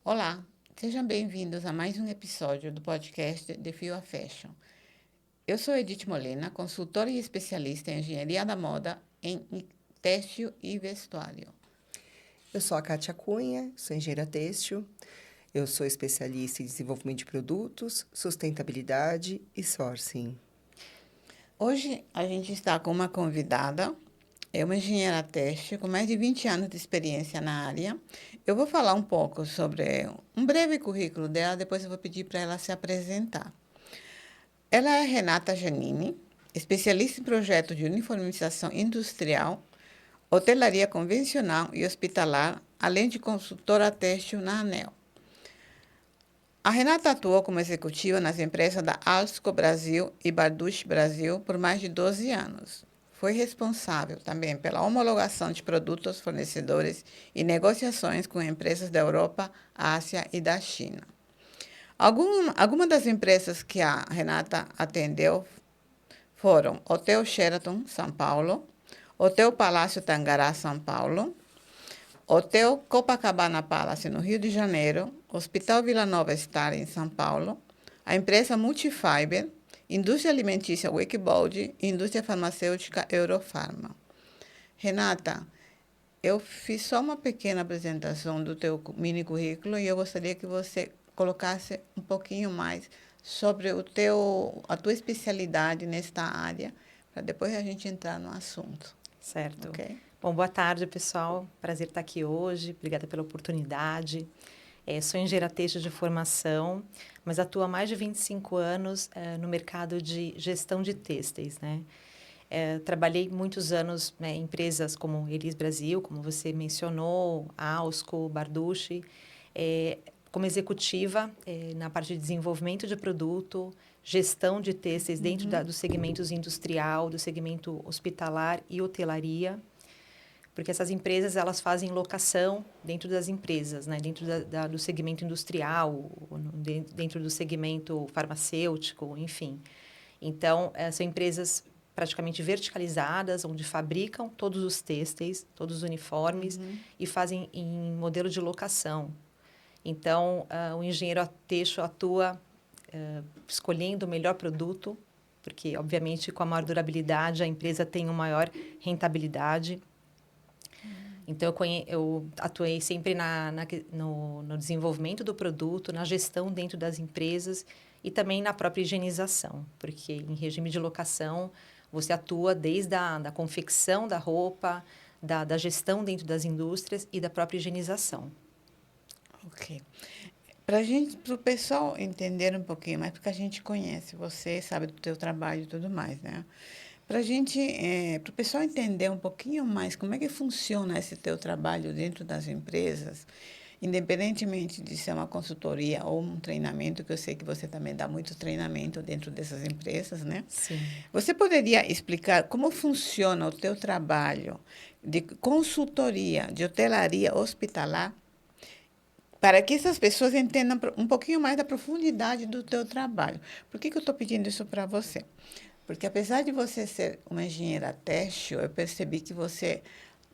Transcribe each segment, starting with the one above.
Olá, sejam bem-vindos a mais um episódio do podcast The Fio a Fashion. Eu sou Edith Molina, consultora e especialista em engenharia da moda em têxtil e vestuário. Eu sou a Kátia Cunha, sou engenheira têxtil. Eu sou especialista em desenvolvimento de produtos, sustentabilidade e sourcing. Hoje a gente está com uma convidada, é uma engenheira têxtil com mais de 20 anos de experiência na área. Eu vou falar um pouco sobre um breve currículo dela, depois eu vou pedir para ela se apresentar. Ela é Renata Giannini, especialista em projetos de uniformização industrial, hotelaria convencional e hospitalar, além de consultora têxtil na ANEL. A Renata atuou como executiva nas empresas da Alsco Brasil e Barduche Brasil por mais de 12 anos. Foi responsável também pela homologação de produtos, fornecedores e negociações com empresas da Europa, Ásia e da China. Algumas das empresas que a Renata atendeu foram Hotel Sheraton, São Paulo, Hotel Palácio Tangará, São Paulo, Hotel Copacabana Palace, no Rio de Janeiro, Hospital Vila Nova Star, em São Paulo, a empresa Multifiber, Indústria Alimentícia Wikibold e Indústria Farmacêutica Eurofarma. Renata, eu fiz só uma pequena apresentação do teu mini currículo e eu gostaria que você colocasse um pouquinho mais sobre a tua especialidade nesta área, para depois a gente entrar no assunto, Certo. ok? Bom, boa tarde, pessoal. Prazer estar aqui hoje. Obrigada pela oportunidade. Sou engenheira têxtil de formação, mas atuo há mais de 25 anos no mercado de gestão de têxteis, né? Trabalhei muitos anos em empresas como Elis Brasil, como você mencionou, Alsco, Barduche, como executiva na parte de desenvolvimento de produto, gestão de têxteis dentro dos segmentos industrial, do segmento hospitalar e hotelaria, porque essas empresas elas fazem locação dentro das empresas, né? Dentro do segmento industrial, dentro do segmento farmacêutico, enfim. Então, são empresas praticamente verticalizadas, onde fabricam todos os têxteis, todos os uniformes e fazem em modelo de locação. Então, o engenheiro têxtil atua escolhendo o melhor produto, porque, obviamente, com a maior durabilidade, a empresa tem uma maior rentabilidade. Então, eu atuei sempre no desenvolvimento do produto, na gestão dentro das empresas e também na própria higienização, porque em regime de locação, você atua desde da confecção da roupa, da gestão dentro das indústrias e da própria higienização. Ok. Para o pessoal entender um pouquinho mais, porque a gente conhece você, sabe do teu trabalho e tudo mais, né? Para o pessoal entender um pouquinho mais como é que funciona esse teu trabalho dentro das empresas, independentemente de ser uma consultoria ou um treinamento, que eu sei que você também dá muito treinamento dentro dessas empresas, né? Sim. Você poderia explicar como funciona o teu trabalho de consultoria, de hotelaria hospitalar, para que essas pessoas entendam um pouquinho mais da profundidade do teu trabalho. Por que eu estou pedindo isso para você? Porque apesar de você ser uma engenheira têxtil, eu percebi que você,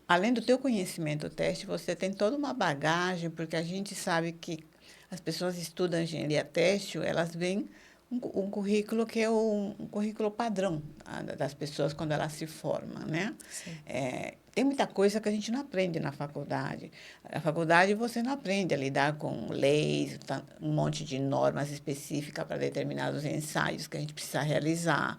além do teu conhecimento têxtil, você tem toda uma bagagem, porque a gente sabe que as pessoas estudam engenharia têxtil, elas veem um currículo que é um currículo padrão das pessoas quando elas se formam, né? Sim. Tem muita coisa que a gente não aprende na faculdade. Na faculdade você não aprende a lidar com leis, um monte de normas específicas para determinados ensaios que a gente precisa realizar.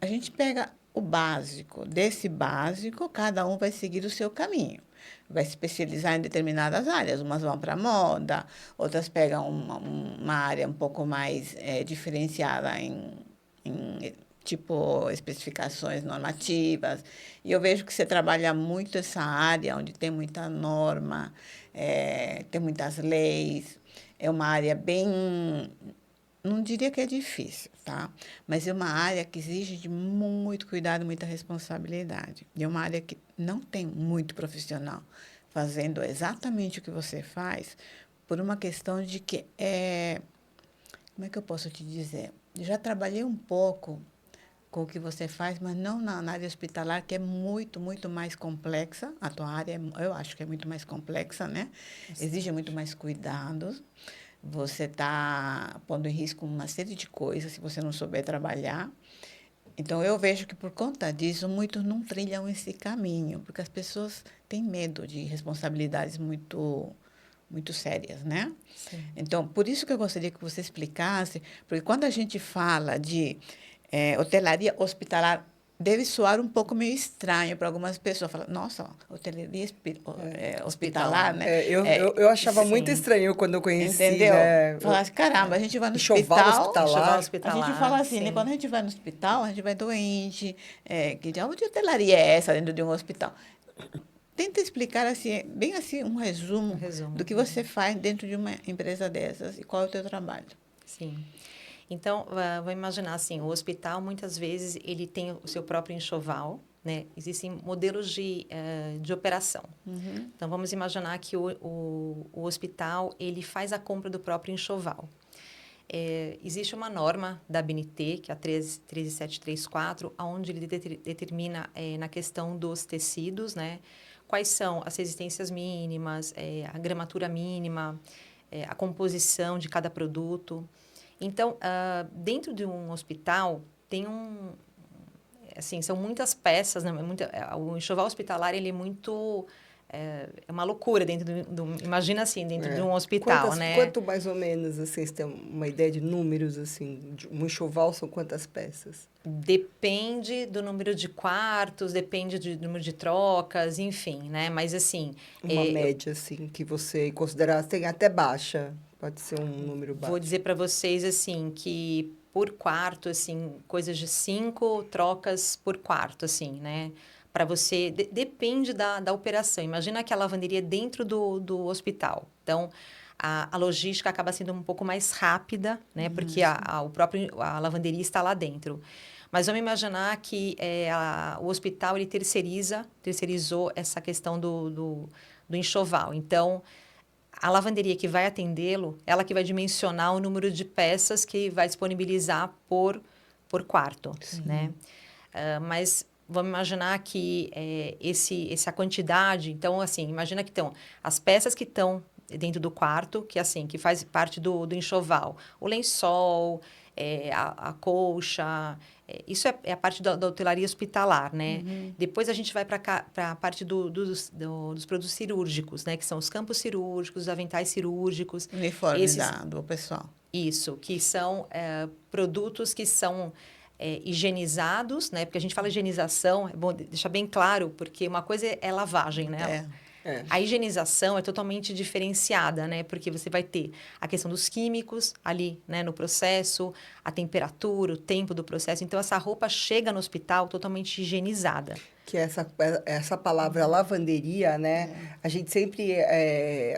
A gente pega o básico. Desse básico, cada um vai seguir o seu caminho. Vai se especializar em determinadas áreas. Umas vão para a moda, outras pegam uma área um pouco mais diferenciada em tipo especificações normativas. E eu vejo que você trabalha muito essa área, onde tem muita norma, tem muitas leis. É uma área bem, não diria que é difícil, tá? Mas é uma área que exige de muito cuidado, muita responsabilidade. E é uma área que não tem muito profissional fazendo exatamente o que você faz, por uma questão de que como é que eu posso te dizer? Já trabalhei um pouco com o que você faz, mas não na área hospitalar, que é muito, muito mais complexa. A tua área, eu acho que é muito mais complexa, né? Exige muito mais cuidados. Você está pondo em risco uma série de coisas se você não souber trabalhar. Então, eu vejo que, por conta disso, muitos não trilham esse caminho, porque as pessoas têm medo de responsabilidades muito sérias, né? Sim. Então, por isso que eu gostaria que você explicasse, porque quando a gente fala de hotelaria hospitalar, deve soar um pouco meio estranho para algumas pessoas. Falar, nossa, hotelaria hospitalar, né? Eu achava muito Sim. estranho quando eu conheci, Entendeu? né? Falar assim, caramba, a gente vai no Enxoval hospital. Enxoval hospitalar. A gente fala hospitalar, assim, né? sim. Quando a gente vai no hospital, a gente vai doente. Que diabo de hotelaria é essa dentro de um hospital? Tenta explicar assim, bem assim, um Um resumo resumo. do que você faz dentro de uma empresa dessas e qual é o teu trabalho. Sim. Então, vou imaginar assim, o hospital, muitas vezes, ele tem o seu próprio enxoval, né? Existem modelos de operação. Então, vamos imaginar que o hospital, ele faz a compra do próprio enxoval. Existe uma norma da ABNT, que é a 13734, onde ele determina na questão dos tecidos, né? Quais são as resistências mínimas, a gramatura mínima, a composição de cada produto. Então, dentro de um hospital, tem assim, são muitas peças, né? O enxoval hospitalar, ele é muito... É uma loucura dentro imagina assim, dentro de um hospital, né? Quanto mais ou menos, assim, você tem uma ideia de números, assim, de um enxoval são quantas peças? Depende do número de quartos, depende do número de trocas, enfim, né? Mas, assim... Uma média, assim, que você considerar, tem até baixa, pode ser um número baixo. Vou dizer para vocês, assim, que por quarto, assim, coisas de 5 trocas por quarto, assim, né? Para você... depende da operação. Imagina que a lavanderia é dentro do hospital. Então, a logística acaba sendo um pouco mais rápida, né? Porque a lavanderia está lá dentro. Mas vamos imaginar que o hospital ele terceirizou essa questão do enxoval. Então, a lavanderia que vai atendê-lo, ela que vai dimensionar o número de peças que vai disponibilizar por quarto, né? Mas vamos imaginar que essa quantidade... Então, assim, imagina que estão as peças que estão dentro do quarto, que assim, que faz parte do enxoval. O lençol, a colcha... isso é a parte da hotelaria hospitalar, né? Depois a gente vai para a parte dos produtos cirúrgicos, né? Que são os campos cirúrgicos, os aventais cirúrgicos. Uniforme do pessoal. Isso, que são produtos que são higienizados, né? Porque a gente fala higienização, é bom deixar bem claro, porque uma coisa é lavagem, né? A higienização é totalmente diferenciada, né? Porque você vai ter a questão dos químicos ali, né? No processo, a temperatura, o tempo do processo. Então, essa roupa chega no hospital totalmente higienizada. Que essa palavra lavanderia, né? A gente sempre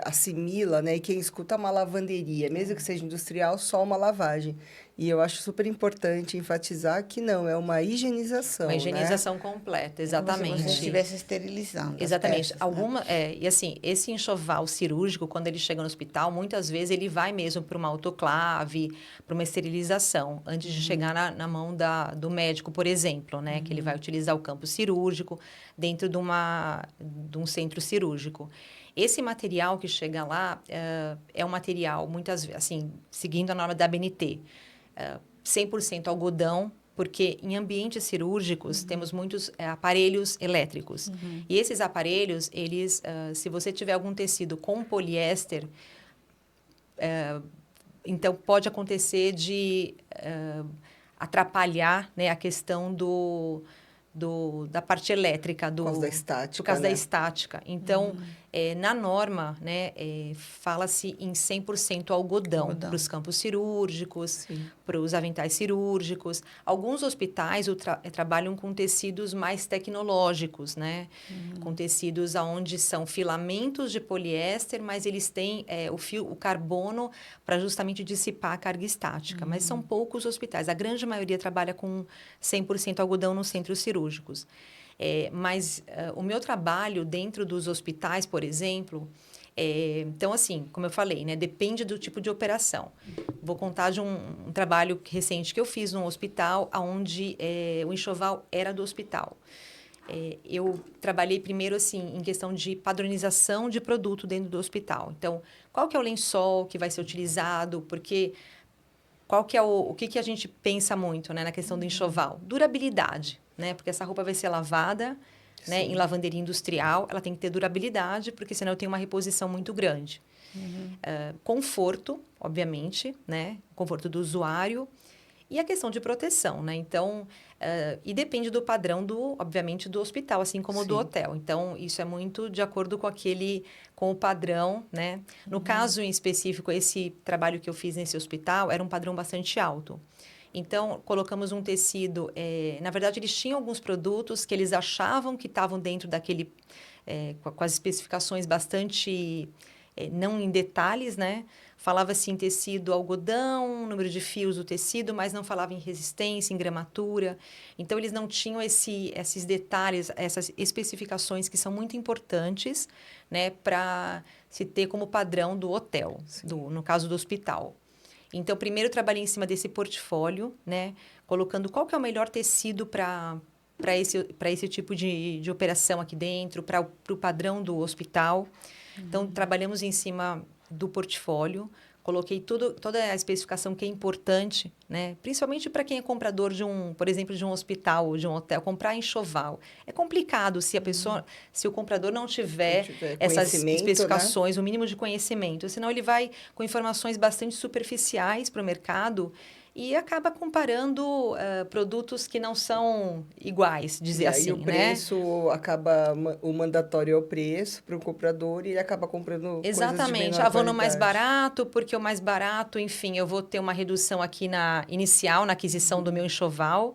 assimila, né? E quem escuta uma lavanderia, mesmo que seja industrial, só uma lavagem. E eu acho super importante enfatizar que não, é uma higienização, Uma né? higienização completa, exatamente. Como se você estivesse esterilizando Exatamente. as peças, né? E assim, esse enxoval cirúrgico, quando ele chega no hospital, muitas vezes ele vai mesmo para uma autoclave, para uma esterilização, antes de chegar na mão do médico, por exemplo, né? Que ele vai utilizar o campo cirúrgico dentro de um centro cirúrgico. Esse material que chega lá é um material, muitas vezes, assim, seguindo a norma da ABNT, 100% algodão, porque em ambientes cirúrgicos temos muitos aparelhos elétricos. E esses aparelhos, eles, se você tiver algum tecido com poliéster, então pode acontecer de atrapalhar, né, a questão da parte elétrica. Por causa da estática, Por causa da né? estática. Então, na norma, né, fala-se em 100% algodão para os campos cirúrgicos, para os aventais cirúrgicos. Alguns hospitais trabalham com tecidos mais tecnológicos, né? Com tecidos onde são filamentos de poliéster, mas eles têm o carbono para justamente dissipar a carga estática. Mas são poucos hospitais. A grande maioria trabalha com 100% algodão nos centros cirúrgicos. Mas o meu trabalho dentro dos hospitais, por exemplo, Então, assim, como eu falei, né, depende do tipo de operação. Vou contar de um trabalho recente que eu fiz num hospital, onde o enxoval era do hospital. Eu trabalhei primeiro, assim, em questão de padronização de produto dentro do hospital. Então, qual que é o lençol que vai ser utilizado? Porque qual que é o que a gente pensa muito, né, na questão do enxoval? Durabilidade, né? Porque essa roupa vai ser lavada, né, em lavanderia industrial, ela tem que ter durabilidade, porque senão eu tenho uma reposição muito grande. Conforto, obviamente, né? Conforto do usuário e a questão de proteção, né? Então, e depende do padrão obviamente, do hospital, assim como do hotel. Então, isso é muito de acordo com o padrão, né? No caso em específico, esse trabalho que eu fiz nesse hospital era um padrão bastante alto. Então, colocamos um tecido. Na verdade, eles tinham alguns produtos que eles achavam que estavam dentro daquele. Com as especificações bastante. Não em detalhes, né? Falava assim, tecido algodão, número de fios do tecido, mas não falava em resistência, em gramatura. Então, eles não tinham esses detalhes, essas especificações que são muito importantes, né? Para se ter como padrão do hotel, no caso do hospital. Então, primeiro eu trabalhei em cima desse portfólio, né? Colocando qual que é o melhor tecido para esse tipo de operação aqui dentro, para o padrão do hospital. Então, trabalhamos em cima do portfólio, coloquei toda a especificação que é importante, né? Principalmente para quem é comprador por exemplo, de um hospital ou de um hotel, comprar enxoval. É complicado se o comprador não tiver essas especificações, né? O mínimo de conhecimento, senão ele vai com informações bastante superficiais para o mercado e acaba comparando produtos que não são iguais, dizer assim, o preço acaba, o mandatório é o preço para o comprador e ele acaba comprando coisas de menor vou no mais qualidade. barato, porque o mais barato, enfim, eu vou ter uma redução aqui na aquisição do meu enxoval.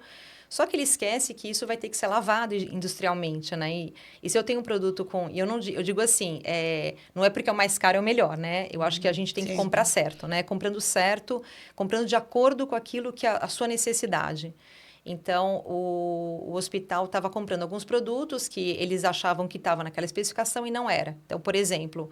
Só que ele esquece que isso vai ter que ser lavado industrialmente, né? E se eu tenho um produto com... eu digo assim, não é porque é o mais caro é o melhor, né? Eu acho que a gente tem que comprar certo, né? Comprando certo, comprando de acordo com aquilo que a sua necessidade. Então, o hospital estava comprando alguns produtos que eles achavam que estavam naquela especificação e não era. Então, por exemplo,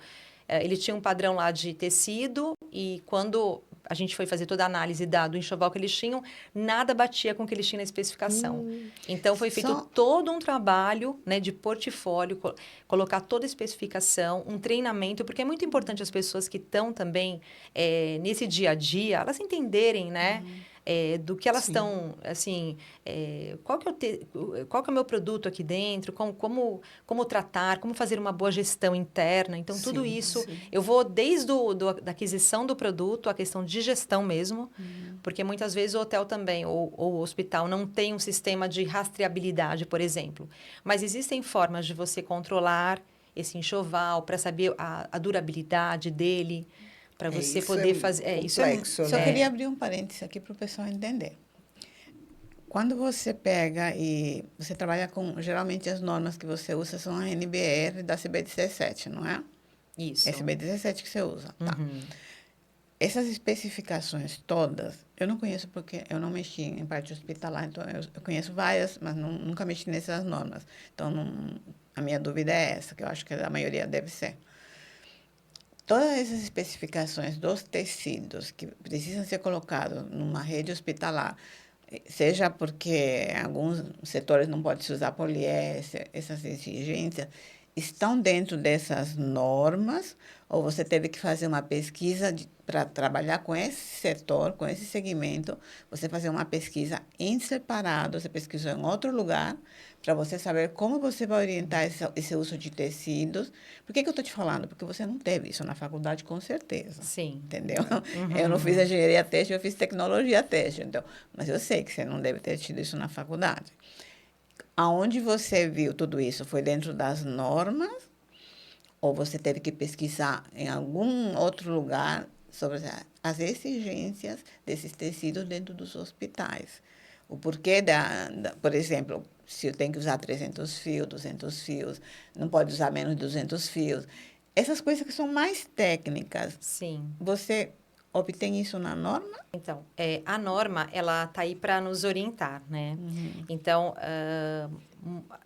ele tinha um padrão lá de tecido e quando a gente foi fazer toda a análise do enxoval que eles tinham, nada batia com o que eles tinham na especificação. Então, foi feito todo um trabalho, né, de portfólio, colocar toda a especificação, um treinamento, porque é muito importante as pessoas que estão também nesse dia a dia, elas entenderem, né, do que elas estão, assim, qual que é o meu produto aqui dentro, como tratar, como fazer uma boa gestão interna. Então, tudo isso, eu vou desde da aquisição do produto, a questão de gestão mesmo, porque muitas vezes o hotel também, ou o hospital, não tem um sistema de rastreabilidade, por exemplo. Mas existem formas de você controlar esse enxoval para saber a durabilidade dele, para você poder fazer... Complexo, Só né? queria abrir um parênteses aqui para o pessoal entender. Quando você pega e você trabalha com... Geralmente as normas que você usa são a NBR da CB17, não é? Isso. É CB17 que você usa, tá. Essas especificações todas, eu não conheço porque eu não mexi em parte hospitalar, então eu conheço várias, mas nunca mexi nessas normas. Então, a minha dúvida é essa, que eu acho que a maioria deve ser. Todas essas especificações dos tecidos que precisam ser colocados numa rede hospitalar, seja porque alguns setores não podem se usar poliéster, essas exigências, estão dentro dessas normas, ou você teve que fazer uma pesquisa para trabalhar com esse setor, com esse segmento, você fazer uma pesquisa em separado, você pesquisou em outro lugar, para você saber como você vai orientar esse uso de tecidos. Por que eu estou te falando? Porque você não teve isso na faculdade, com certeza. Sim. Entendeu? Eu não fiz engenharia têxtil, eu fiz tecnologia têxtil. Então, mas eu sei que você não deve ter tido isso na faculdade. Aonde você viu tudo isso? Foi dentro das normas? Ou você teve que pesquisar em algum outro lugar sobre as exigências desses tecidos dentro dos hospitais? O porquê por exemplo, se eu tenho que usar 300 fios, 200 fios, não pode usar menos de 200 fios. Essas coisas que são mais técnicas. Sim. Você obtém isso na norma? Então, a norma, ela está aí para nos orientar, né? Então,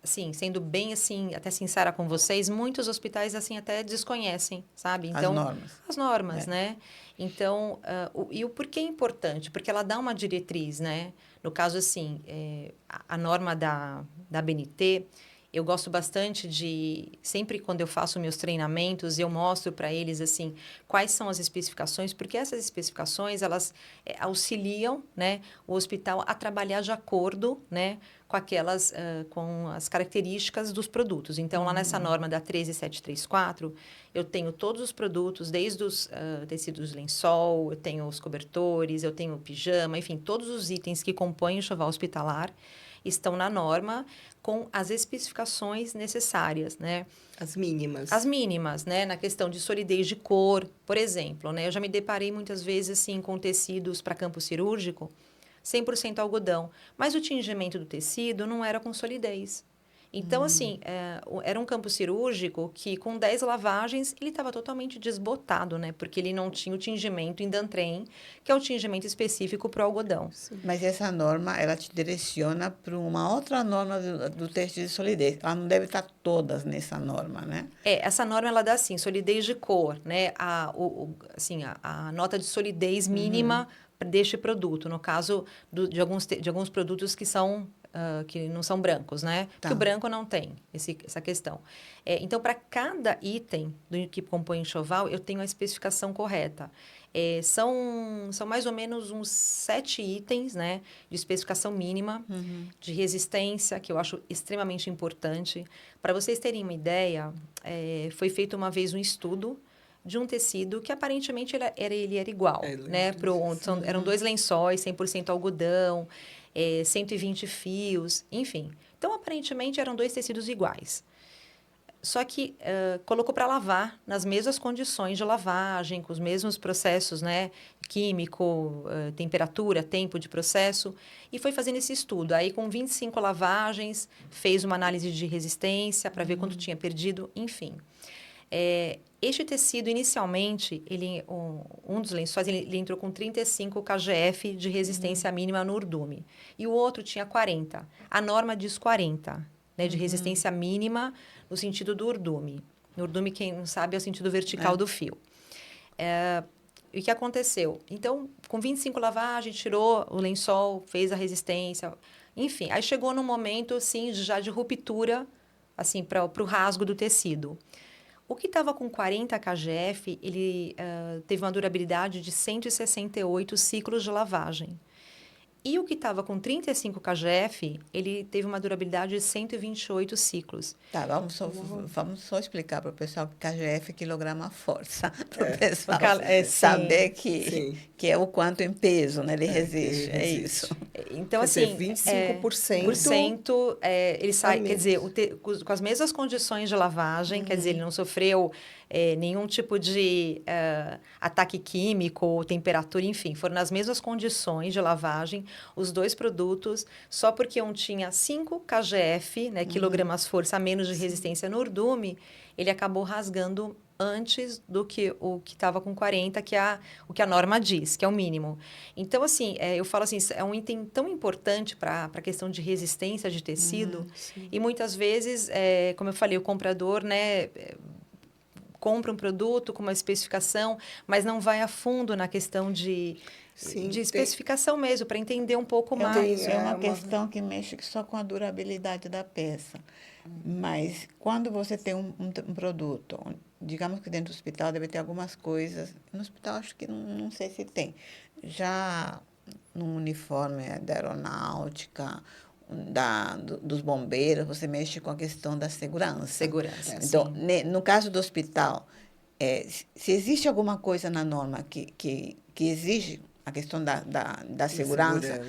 assim, sendo bem, assim, até sincera com vocês, muitos hospitais, assim, até desconhecem, sabe? Então, as normas, né? Então, e o porquê é importante? Porque ela dá uma diretriz, né? No caso, assim, a norma da ABNT, eu gosto bastante de, sempre quando eu faço meus treinamentos, eu mostro para eles, assim, quais são as especificações, porque essas especificações, elas auxiliam, né, o hospital a trabalhar de acordo, né, com aquelas, com as características dos produtos. Então, lá nessa norma da 13734, eu tenho todos os produtos, desde os tecidos de lençol, eu tenho os cobertores, eu tenho o pijama, enfim, todos os itens que compõem o enxoval hospitalar estão na norma com as especificações necessárias, né? As mínimas. As mínimas, né? Na questão de solidez de cor, por exemplo, né? Eu já me deparei muitas vezes, assim, com tecidos para campo cirúrgico, 100% algodão, mas o tingimento do tecido não era com solidez. Então, assim, era um campo cirúrgico que, com 10 lavagens, ele estava totalmente desbotado, né? Porque ele não tinha o tingimento em Dantren, que é o tingimento específico para o algodão. Sim. Mas essa norma, ela te direciona para uma outra norma do teste de solidez. Ela não deve estar todas nessa norma, né? Essa norma, ela dá, assim, solidez de cor, né? Assim, a nota de solidez mínima deste produto. No caso de alguns produtos que são... que não são brancos, né? Tá. Que o branco não tem essa questão. Então, para cada item que compõe o enxoval, eu tenho a especificação correta. São mais ou menos uns 7 itens, né? De especificação mínima, de resistência, que eu acho extremamente importante. Para vocês terem uma ideia, foi feito uma vez um estudo de um tecido que aparentemente ele era igual, né? Eram 2 lençóis, 100% algodão, 120 fios, enfim. Então, aparentemente, eram 2 tecidos iguais. Só que colocou para lavar nas mesmas condições de lavagem, com os mesmos processos, né? Químico, temperatura, tempo de processo, e foi fazendo esse estudo. Aí, com 25 lavagens, fez uma análise de resistência para ver quanto tinha perdido, enfim. Este tecido, inicialmente, um dos lençóis, ele entrou com 35 kgf de resistência mínima no urdume. E o outro tinha 40. A norma diz 40, né, de resistência mínima no sentido do urdume. O urdume, quem não sabe, é o sentido vertical do fio. E o que aconteceu? Então, com 25 lavagens, tirou o lençol, fez a resistência. Enfim, aí chegou num momento, assim, já de ruptura, assim, para o rasgo do tecido. O que estava com 40 kgf, ele teve uma durabilidade de 168 ciclos de lavagem. E o que estava com 35 kgf, ele teve uma durabilidade de 128 ciclos. Tá, vamos só explicar para o pessoal que KGF é quilograma força, para o pessoal saber que é o quanto em peso, né? Ele resiste, é isso. Então, quer assim... dizer, 25%... ele sai, quer dizer, com as mesmas condições de lavagem, quer dizer, ele não sofreu nenhum tipo de ataque químico ou temperatura, enfim, foram nas mesmas condições de lavagem, os 2 produtos, só porque um tinha 5 kgf, né, quilogramas força a menos de resistência no urdume, ele acabou rasgando antes do que o que estava com 40, que é o que a norma diz, que é o mínimo. Então, assim, eu falo assim, é um item tão importante para a questão de resistência de tecido, e muitas vezes, como eu falei, o comprador, né, compra um produto com uma especificação, mas não vai a fundo na questão de especificação mesmo, para entender um pouco mais. É uma questão que mexe só com a durabilidade da peça. Mas quando você tem um produto, digamos que dentro do hospital deve ter algumas coisas, no hospital acho que não sei se tem, já no uniforme da aeronáutica, dos bombeiros, você mexe com a questão da segurança. Então, no caso do hospital, se existe alguma coisa na norma que exige a questão da segurança,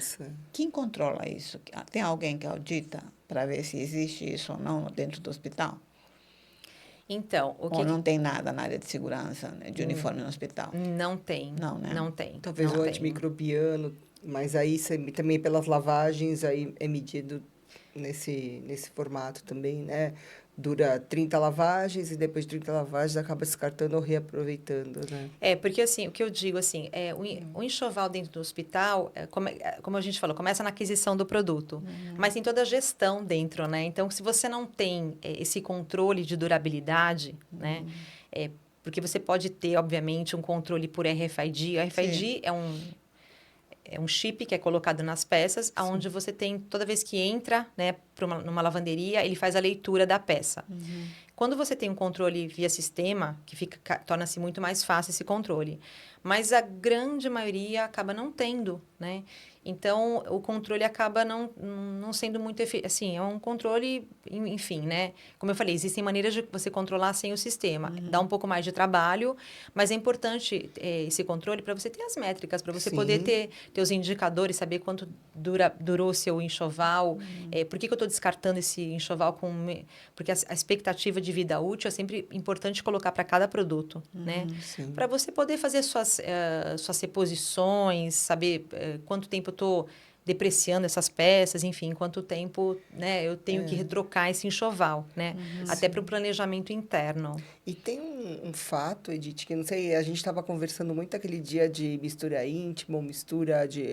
quem controla isso? Tem alguém que audita para ver se existe isso ou não dentro do hospital? Então, ou não tem nada na área de segurança, né, de uniforme no hospital? Não tem. Não, né? Não tem. Talvez o antimicrobiano, mas aí também pelas lavagens aí é medido nesse formato também, né? dura 30 lavagens e depois de 30 lavagens acaba descartando ou reaproveitando, né? Porque assim, o que eu digo assim, o enxoval dentro do hospital, como a gente falou, começa na aquisição do produto, mas tem toda a gestão dentro, né? Então, se você não tem esse controle de durabilidade, né? Porque você pode ter, obviamente, um controle por RFID. O RFID é um chip que é colocado nas peças, aonde você tem, toda vez que entra, né, numa lavanderia, ele faz a leitura da peça. Quando você tem um controle via sistema, torna-se muito mais fácil esse controle. Mas a grande maioria acaba não tendo, né? Então, o controle acaba não sendo muito... Assim, é um controle, enfim, né? Como eu falei, existem maneiras de você controlar sem o sistema. Dá um pouco mais de trabalho, mas é importante esse controle para você ter as métricas, para você poder ter os indicadores, saber quanto durou o seu enxoval, por que eu estou descartando esse enxoval porque a expectativa de vida útil é sempre importante colocar para cada produto, né? Para você poder fazer suas reposições, saber quanto tempo eu estou depreciando essas peças, enfim, quanto tempo, né, eu tenho que retrocar esse enxoval, né? Até para o planejamento interno. E tem um fato, Edith, que não sei, a gente estava conversando muito aquele dia de mistura íntima, ou mistura de...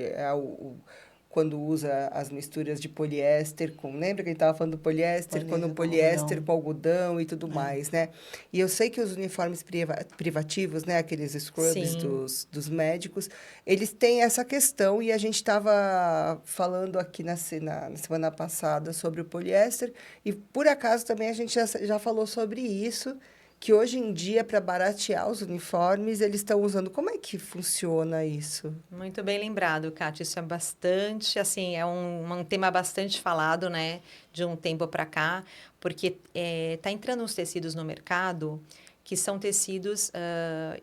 quando usa as misturas de poliéster com... Lembra que a gente estava falando do poliéster? Quando o poliéster com algodão e tudo mais, né? E eu sei que os uniformes privativos, né? Aqueles scrubs dos médicos, eles têm essa questão. E a gente estava falando aqui na semana passada sobre o poliéster. E, por acaso, também a gente já falou sobre isso, que hoje em dia, para baratear os uniformes, eles estão usando. Como é que funciona isso? Muito bem lembrado, Kátia. Isso é bastante, assim, é um tema bastante falado, né, de um tempo para cá, porque está entrando uns tecidos no mercado que são tecidos,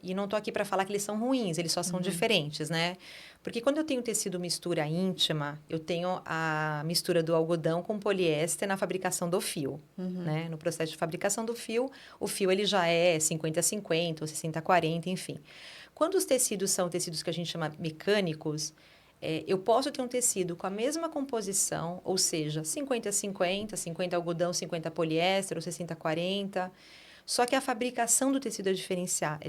e não estou aqui para falar que eles são ruins, eles só são diferentes, né? Porque quando eu tenho tecido mistura íntima, eu tenho a mistura do algodão com poliéster na fabricação do fio, né? No processo de fabricação do fio, o fio ele já é 50-50 ou 60-40, enfim. Quando os tecidos são tecidos que a gente chama mecânicos, eu posso ter um tecido com a mesma composição, ou seja, 50-50, 50 algodão, 50 poliéster ou 60-40, só que a fabricação do tecido é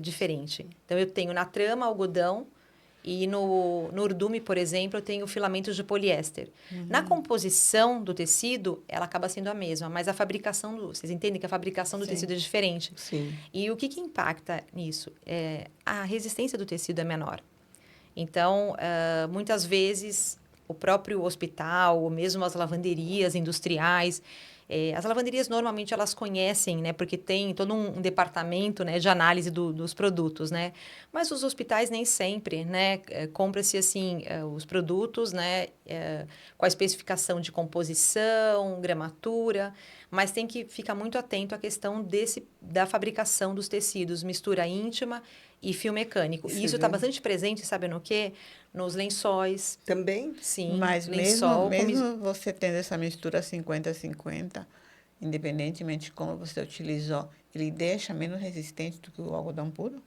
diferente. Então, eu tenho na trama algodão e no urdume, por exemplo, eu tenho filamentos de poliéster. Na composição do tecido, ela acaba sendo a mesma, mas a fabricação vocês entendem que a fabricação do tecido é diferente? Sim. E o que impacta nisso? A resistência do tecido é menor. Então, muitas vezes, o próprio hospital, ou mesmo as lavanderias industriais, as lavanderias, normalmente, elas conhecem, né? Porque tem todo um departamento, né, de análise dos produtos, né? Mas os hospitais nem sempre, né? Compra-se, assim, os produtos, né? Com a especificação de composição, gramatura, mas tem que ficar muito atento à questão da fabricação dos tecidos, mistura íntima e fio mecânico. E isso está bastante presente, sabe no quê? Nos lençóis. Também? Sim, Mas lençol. mesmo você tendo essa mistura 50-50, independentemente de como você utilizou, ele deixa menos resistente do que o algodão puro?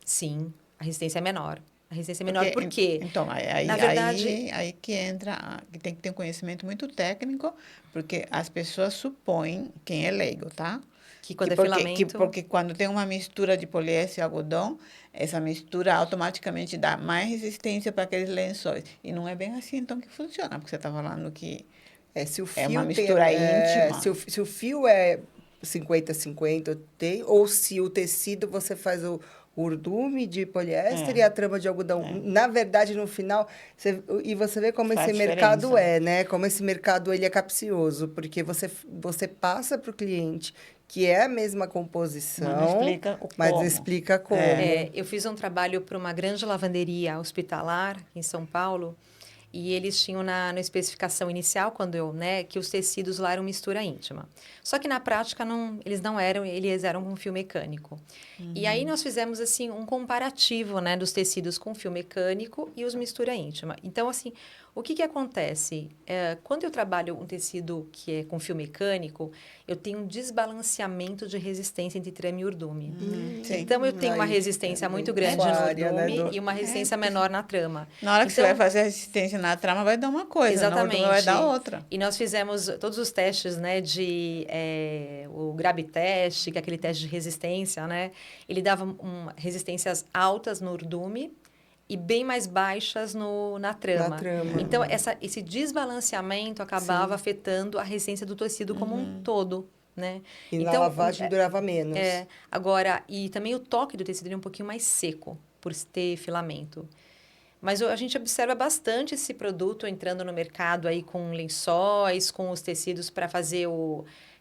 Sim, a resistência é menor. A resistência é menor por quê? Então, Na verdade, aí que entra, que tem que ter um conhecimento muito técnico, porque as pessoas supõem, quem é leigo, tá? que quando é filamento... Porque quando tem uma mistura de poliéster e algodão, essa mistura automaticamente dá mais resistência para aqueles lençóis. E não é bem assim, então, que funciona, porque você está falando que se o fio é uma mistura íntima. Se o fio é 50-50, ou se o tecido você faz o urdume de poliéster e a trama de algodão. Na verdade, no final, você vê como esse mercado né? Como esse mercado ele é capcioso, porque você passa para o cliente que é a mesma composição, mas não explica como. Eu fiz um trabalho para uma grande lavanderia hospitalar em São Paulo, e eles tinham na especificação inicial, que os tecidos lá eram mistura íntima. Só que na prática eles não eram, eles eram com fio mecânico. E aí nós fizemos assim um comparativo, né, dos tecidos com fio mecânico e os mistura íntima. Então assim, O que acontece? Quando eu trabalho um tecido que é com fio mecânico, eu tenho um desbalanceamento de resistência entre trama e urdume. Sim. Então, eu tenho uma Aí resistência é muito bem grande no área, né, urdume e uma resistência menor na trama. Na hora que você Então, vai fazer a resistência na trama, vai dar uma coisa, na ordem vai dar outra. E nós fizemos todos os testes, né, o Grab teste, que é aquele teste de resistência, né? Ele dava resistências altas no urdume e bem mais baixas na trama. Na trama. Então, esse desbalanceamento acabava afetando a resistência do tecido como um todo, né? E então, na lavagem durava menos. Agora, e também o toque do tecido é um pouquinho mais seco, por ter filamento. Mas a gente observa bastante esse produto entrando no mercado aí com lençóis, com os tecidos para fazer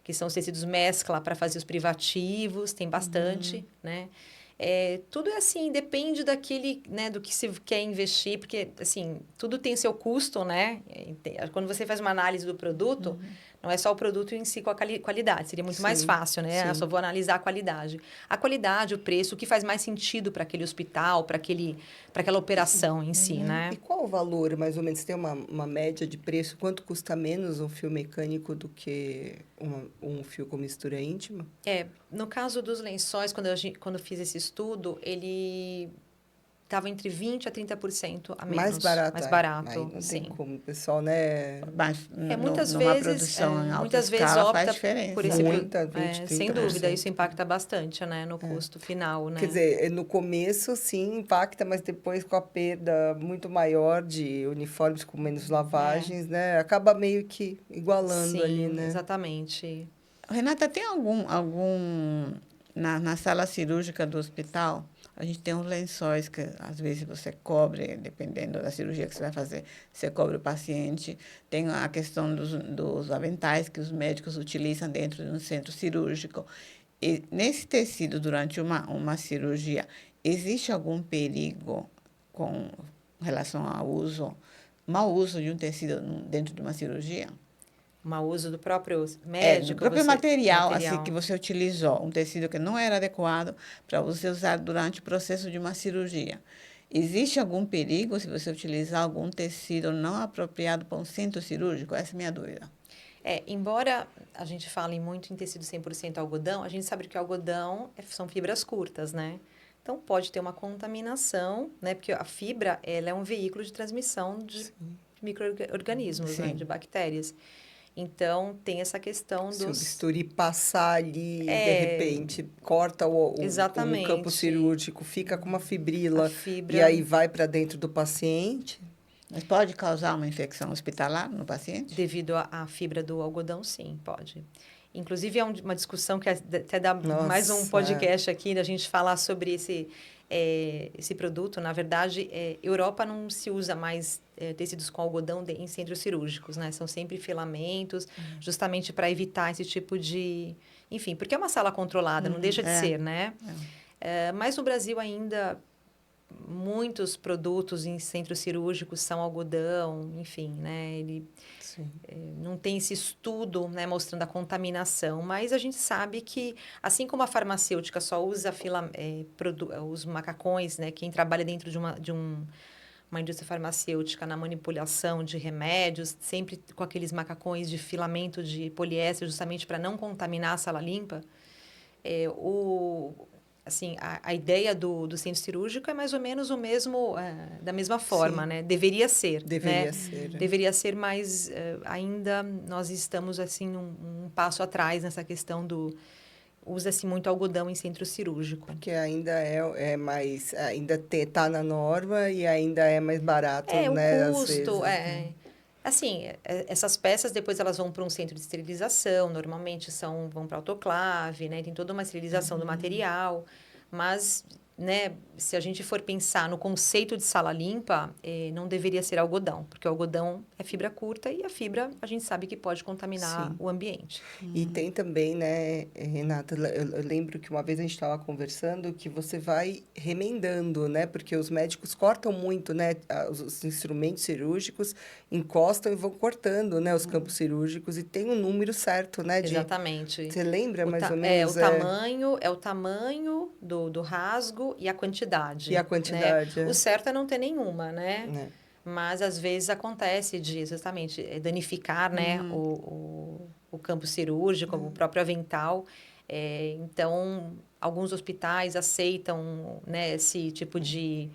que são os tecidos mescla para fazer os privativos, tem bastante, né? Tudo é assim, depende né, do que se quer investir, porque, assim, tudo tem seu custo, né? Quando você faz uma análise do produto, não é só o produto em si com a qualidade, seria muito mais fácil, né? Eu só vou analisar a qualidade. A qualidade, o preço, o que faz mais sentido para aquele hospital, para aquela operação em si, né? E qual o valor, mais ou menos? Você tem uma média de preço? Quanto custa menos um fio mecânico do que um fio com mistura íntima? No caso dos lençóis, quando eu fiz esse estudo, ele estava entre 20% a 30% a menos. Mais barato. Mais barato, Aí não sim. tem como, o pessoal, né? Mas numa produção em alta muitas vezes escala opta faz diferença. por esse Muita, 20, sem dúvida, 30%. isso impacta bastante, né, no custo final, né? Quer dizer, no começo, sim, impacta, mas depois com a perda muito maior de uniformes com menos lavagens, né? Acaba meio que igualando sim, ali, né? exatamente. Renata, tem na sala cirúrgica do hospital, a gente tem uns lençóis que às vezes você cobre, dependendo da cirurgia que você vai fazer, você cobre o paciente. Tem a questão dos aventais que os médicos utilizam dentro de um centro cirúrgico. E nesse tecido, durante uma cirurgia, existe algum perigo com relação ao mau uso de um tecido dentro de uma cirurgia? O mau uso do próprio Do médico, próprio material, assim, que você utilizou, um tecido que não era adequado para você usar durante o processo de uma cirurgia. Existe algum perigo se você utilizar algum tecido não apropriado para um centro cirúrgico? Essa é a minha dúvida. Embora a gente fale muito em tecido 100% algodão, a gente sabe que o algodão são fibras curtas, né? Então, pode ter uma contaminação, né? Porque a fibra, ela é um veículo de transmissão de micro-organismos, né? De bactérias. Então, tem essa questão Se o bisturi passar ali, de repente, corta o campo cirúrgico, fica com uma fibrila e aí vai para dentro do paciente. Mas pode causar uma infecção hospitalar no paciente? Devido à fibra do algodão, sim, pode. Inclusive, é uma discussão que até dá mais um podcast aqui, da gente falar sobre esse produto. Na verdade, Europa não se usa mais tecidos com algodão em centros cirúrgicos, né? São sempre filamentos, justamente para evitar esse tipo de... Enfim, porque é uma sala controlada, não deixa de ser, né? Mas no Brasil ainda... Muitos produtos em centros cirúrgicos são algodão, enfim, né? Ele não tem esse estudo, né, mostrando a contaminação, mas a gente sabe que, assim como a farmacêutica só usa os macacões, né? Quem trabalha dentro de uma indústria farmacêutica na manipulação de remédios, sempre com aqueles macacões de filamento de poliéster, justamente para não contaminar a sala limpa, assim, a ideia do centro cirúrgico é mais ou menos o mesmo, da mesma forma, né? Deveria ser, Deveria ser. Deveria ser, mas ainda nós estamos, assim, um passo atrás nessa questão usa-se muito algodão em centro cirúrgico. Porque ainda é mais... Ainda está na norma e ainda é mais barato, né? O custo, Assim, essas peças depois elas vão para um centro de esterilização, normalmente vão para autoclave, né? Tem toda uma esterilização do material, mas, né, se a gente for pensar no conceito de sala limpa, não deveria ser algodão, porque o algodão é fibra curta e a fibra a gente sabe que pode contaminar o ambiente. E tem também, né, Renata, eu lembro que uma vez a gente estava conversando que você vai remendando, né, porque os médicos cortam muito, né, os instrumentos cirúrgicos encostam e vão cortando, né, os campos cirúrgicos e tem um número certo, né? Exatamente. Você lembra mais ou menos? O tamanho do rasgo e a quantidade. E a quantidade. Né? O certo é não ter nenhuma, né? mas às vezes acontece de justamente danificar, né, o campo cirúrgico, o próprio avental. Então, alguns hospitais aceitam, né, esse tipo de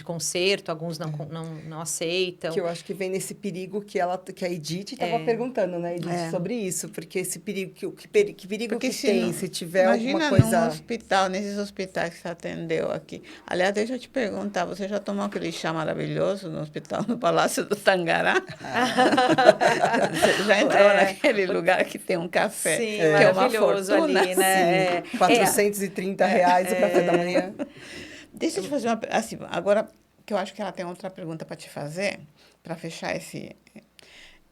conserto, alguns não aceitam. Que eu acho que vem nesse perigo que a Edith estava perguntando, né, Edith, sobre isso, porque esse perigo, que perigo Porque que tem, não, se tiver alguma imagina num coisa... hospital, nesses hospitais que você atendeu aqui. Aliás, deixa eu te perguntar, você já tomou aquele chá maravilhoso no hospital, no Palácio do Tangará? Você já entrou naquele lugar que tem um café, Sim, que é uma maravilhoso fortuna? ali, né? Sim, R$ 430 o café da manhã. Deixa eu te fazer uma... Assim, agora que eu acho que ela tem outra pergunta para te fazer, para fechar esse...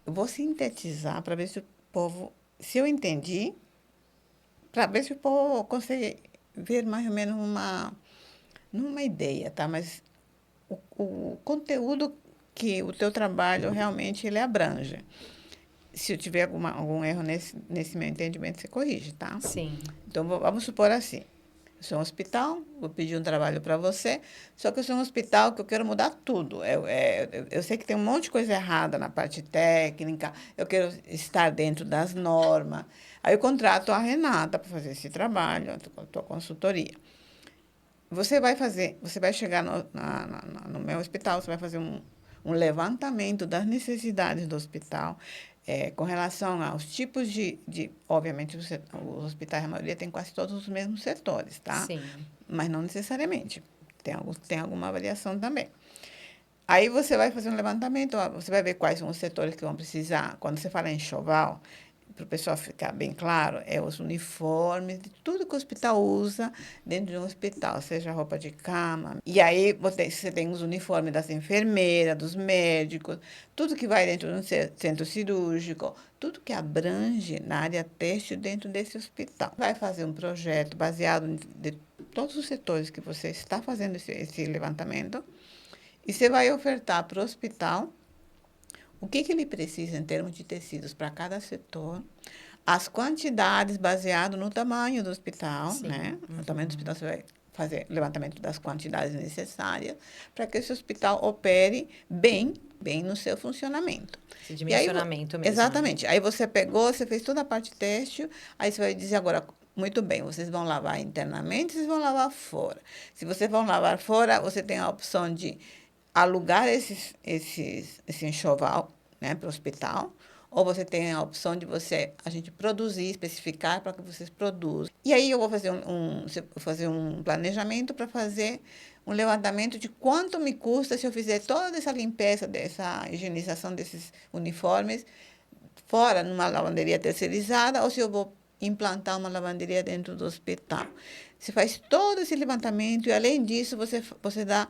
Eu vou sintetizar para ver se o povo... Se eu entendi, para ver se o povo consegue ver mais ou menos numa ideia, tá? Mas o conteúdo que o teu trabalho realmente ele abrange. Se eu tiver algum erro nesse meu entendimento, você corrige, tá? Sim. Então, vamos supor assim. Eu sou um hospital, vou pedir um trabalho para você, só que eu sou um hospital que eu quero mudar tudo. Eu sei que tem um monte de coisa errada na parte técnica, eu quero estar dentro das normas. Aí eu contrato a Renata para fazer esse trabalho, a tua consultoria. Você vai chegar no meu hospital, você vai fazer um levantamento das necessidades do hospital, com relação aos tipos obviamente, os hospitais, a maioria tem quase todos os mesmos setores, tá? Sim. Mas não necessariamente. Tem alguma variação também. Aí você vai fazer um levantamento, ó, você vai ver quais são os setores que vão precisar. Quando você fala em enxoval, para o pessoal ficar bem claro, é os uniformes, de tudo que o hospital usa dentro de um hospital, seja roupa de cama. E aí você tem os uniformes das enfermeiras, dos médicos, tudo que vai dentro de um centro cirúrgico, tudo que abrange na área têxtil dentro desse hospital. Vai fazer um projeto baseado de todos os setores que você está fazendo esse levantamento, e você vai ofertar para o hospital o que ele precisa em termos de tecidos para cada setor, as quantidades baseado no tamanho do hospital, Sim. né? No tamanho do hospital você vai fazer levantamento das quantidades necessárias para que esse hospital opere bem no seu funcionamento. Esse dimensionamento mesmo. Exatamente. Aí você pegou, você fez toda a parte têxtil, aí você vai dizer agora, muito bem, vocês vão lavar internamente, vocês vão lavar fora. Se vocês vão lavar fora, você tem a opção de alugar esse enxoval, né, para o hospital, ou você tem a opção de a gente produzir, especificar para que vocês produzam. E aí eu vou fazer um planejamento para fazer um levantamento de quanto me custa se eu fizer toda essa limpeza, dessa higienização desses uniformes fora, numa lavanderia terceirizada, ou se eu vou implantar uma lavanderia dentro do hospital. Você faz todo esse levantamento e, além disso, você dá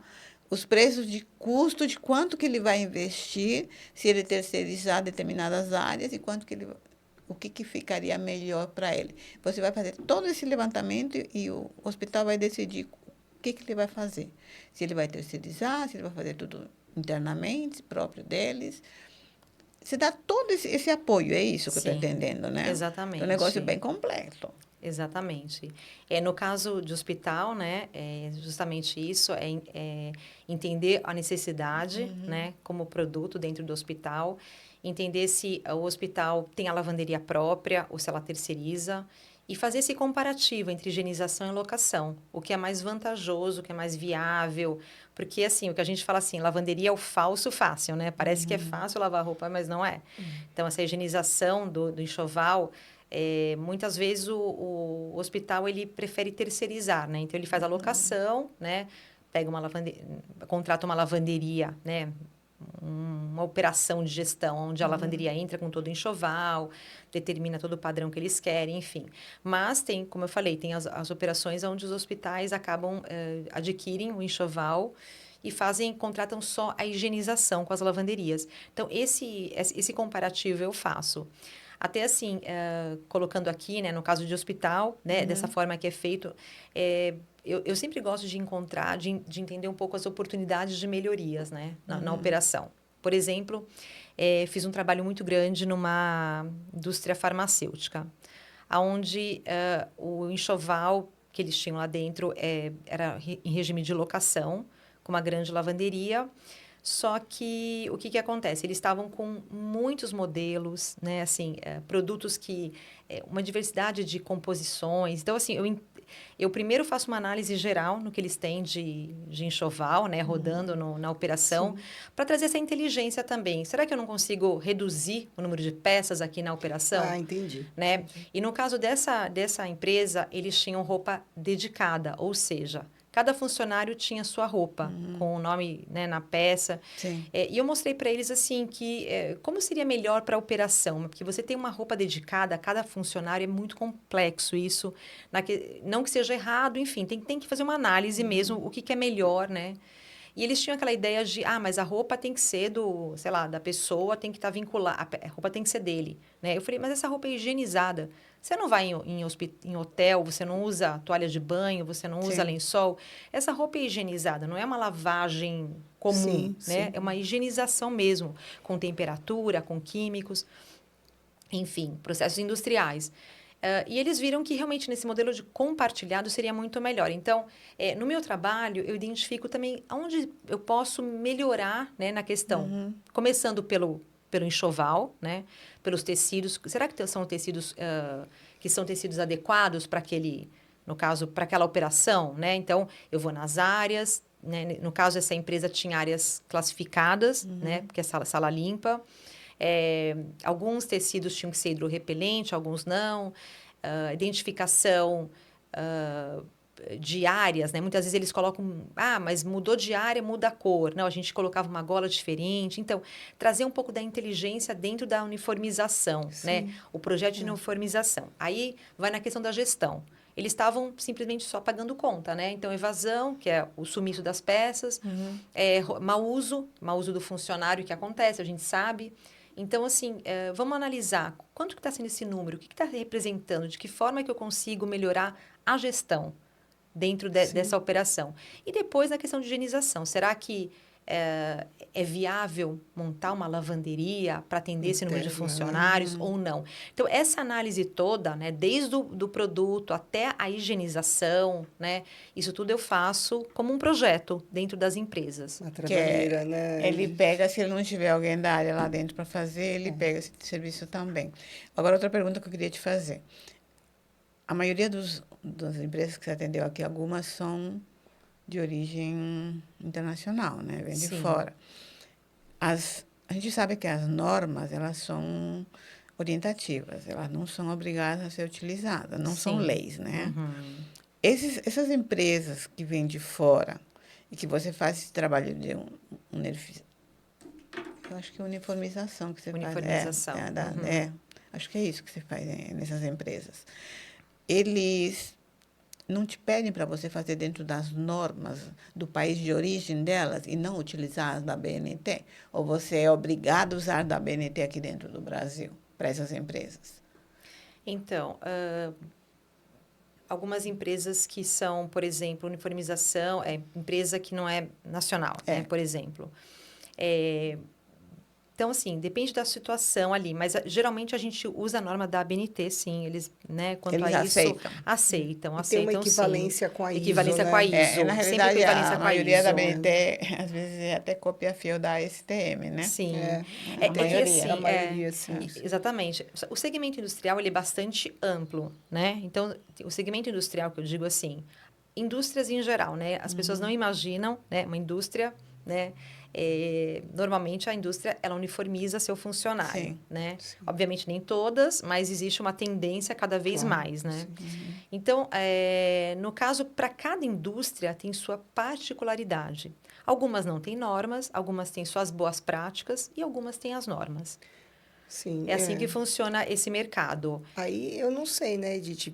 os preços de custo de quanto que ele vai investir, se ele terceirizar determinadas áreas e o que ficaria melhor para ele. Você vai fazer todo esse levantamento e o hospital vai decidir o que ele vai fazer. Se ele vai terceirizar, se ele vai fazer tudo internamente, próprio deles. Você dá todo esse apoio, é isso que eu estou entendendo, né? Exatamente. É um negócio bem completo. Exatamente. No caso de hospital, né, é justamente isso, entender a necessidade, né, como produto dentro do hospital, entender se o hospital tem a lavanderia própria ou se ela terceiriza, e fazer esse comparativo entre higienização e locação, o que é mais vantajoso, o que é mais viável, porque assim, o que a gente fala assim, lavanderia é o falso fácil, né? Parece que é fácil lavar roupa, mas não é. Então, essa higienização do enxoval, muitas vezes o hospital ele prefere terceirizar, né? Então ele faz a locação, né? Pega contrata uma lavanderia, né? Uma operação de gestão onde a lavanderia entra com todo o enxoval, determina todo o padrão que eles querem, enfim. Mas tem, como eu falei, tem as operações onde os hospitais acabam adquirem o enxoval e contratam só a higienização com as lavanderias. Então, esse comparativo eu faço. Até assim, colocando aqui, né, no caso de hospital, né, dessa forma que é feito, eu sempre gosto de encontrar, de entender um pouco as oportunidades de melhorias, né, na operação. Por exemplo, fiz um trabalho muito grande numa indústria farmacêutica, onde o enxoval que eles tinham lá dentro era em regime de locação, com uma grande lavanderia, Só que o que acontece? Eles estavam com muitos modelos, né? Assim, produtos que... uma diversidade de composições. Então, assim, eu primeiro faço uma análise geral no que eles têm de enxoval, né? Rodando na operação, para trazer essa inteligência também. Será que eu não consigo reduzir o número de peças aqui na operação? Ah, entendi. Né? E no caso dessa empresa, eles tinham roupa dedicada, ou seja, cada funcionário tinha sua roupa, com o nome, né, na peça. Sim. E eu mostrei para eles assim que como seria melhor para a operação, porque você tem uma roupa dedicada a cada funcionário, é muito complexo isso. Não que seja errado, enfim, tem que fazer uma análise mesmo, o que é melhor, né? E eles tinham aquela ideia de, mas a roupa tem que ser sei lá, da pessoa, tem que estar vinculada, a roupa tem que ser dele, né? Eu falei, mas essa roupa é higienizada. Você não vai em hotel, você não usa toalha de banho, você não usa lençol. Essa roupa é higienizada, não é uma lavagem comum, né? É uma higienização mesmo, com temperatura, com químicos, enfim, processos industriais. E eles viram que realmente nesse modelo de compartilhado seria muito melhor. Então, no meu trabalho, eu identifico também onde eu posso melhorar, né, na questão. Começando pelo enxoval, né, pelos tecidos. Será que são tecidos que são tecidos adequados para no caso, para aquela operação, né? Então, eu vou nas áreas, né? No caso, essa empresa tinha áreas classificadas, né? Porque é sala limpa. Alguns tecidos tinham que ser hidrorrepelente, alguns não. Identificação de áreas, né? Muitas vezes eles colocam, mas mudou de área, muda a cor. Não, a gente colocava uma gola diferente. Então, trazer um pouco da inteligência dentro da uniformização, né? O projeto de uniformização. Aí, vai na questão da gestão. Eles estavam simplesmente só pagando conta, né? Então, evasão, que é o sumiço das peças, mau uso do funcionário que acontece, a gente sabe. Então, assim, vamos analisar quanto que está sendo esse número, o que está representando, de que forma que eu consigo melhorar a gestão dentro dessa operação. E depois, na questão de higienização, será que é viável montar uma lavanderia para atender esse número de funcionários ou não? Então, essa análise toda, né, desde do produto até a higienização, né, isso tudo eu faço como um projeto dentro das empresas. Uma trabalheira, né? Ele pega, se ele não tiver alguém da área lá dentro para fazer, ele pega esse serviço também. Agora, outra pergunta que eu queria te fazer. A maioria das empresas que você atendeu aqui, algumas são de origem internacional, né? Vem de fora. A gente sabe que as normas, elas são orientativas, elas não são obrigadas a ser utilizadas, não são leis, né? Essas empresas que vêm de fora e que você faz esse trabalho de eu acho que é uniformização que você faz. Uniformização. Acho que é isso que você faz nessas empresas. Eles não te pedem para você fazer dentro das normas do país de origem delas e não utilizar as da BNT? Ou você é obrigado a usar da BNT aqui dentro do Brasil, para essas empresas? Então, algumas empresas que são, por exemplo, uniformização, empresa que não é nacional, né, por exemplo. Então, assim, depende da situação ali, mas geralmente a gente usa a norma da ABNT, sim, eles, né, quanto eles a isso, aceitam, tem uma equivalência com a ISO, equivalência com a ISO, na realidade, a maioria da ABNT, às vezes, até copia fio da STM, né? Sim. A maioria, sim. Exatamente. O segmento industrial, ele é bastante amplo, né? Então, o segmento industrial, que eu digo assim, indústrias em geral, né? As pessoas não imaginam, né, uma indústria, né? Normalmente a indústria ela uniformiza seu funcionário, né? Sim. Obviamente nem todas, mas existe uma tendência cada vez mais, né? Então, no caso, para cada indústria tem sua particularidade. Algumas não têm normas, algumas têm suas boas práticas e algumas têm as normas. Sim, é assim que funciona esse mercado. Aí eu não sei, né, Edith?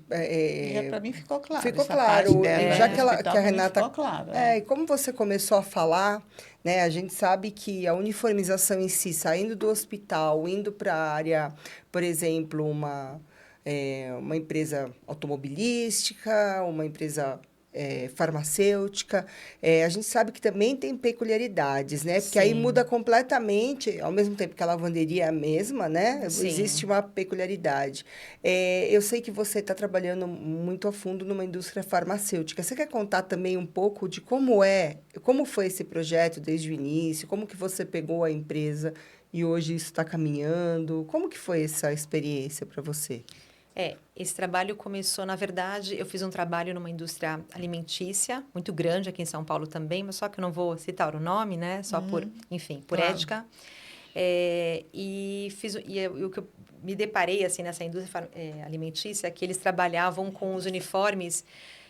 Para mim ficou claro. Ficou claro. Já que a Renata. Ficou claro, e como você começou a falar, né, a gente sabe que a uniformização em si, saindo do hospital, indo para a área, por exemplo, uma empresa automobilística, uma empresa farmacêutica. A gente sabe que também tem peculiaridades, né? Porque aí Sim. muda completamente, ao mesmo tempo que a lavanderia é a mesma, né? Sim. Existe uma peculiaridade. Eu sei que você está trabalhando muito a fundo numa indústria farmacêutica. Você quer contar também um pouco de como foi esse projeto desde o início, como que você pegou a empresa e hoje isso está caminhando? Como que foi essa experiência para você? Esse trabalho começou, na verdade, eu fiz um trabalho numa indústria alimentícia, muito grande aqui em São Paulo também, mas só que eu não vou citar o nome, né? Só por, enfim, por Claro. ética. O que eu me deparei, assim, nessa indústria alimentícia, é que eles trabalhavam com os uniformes,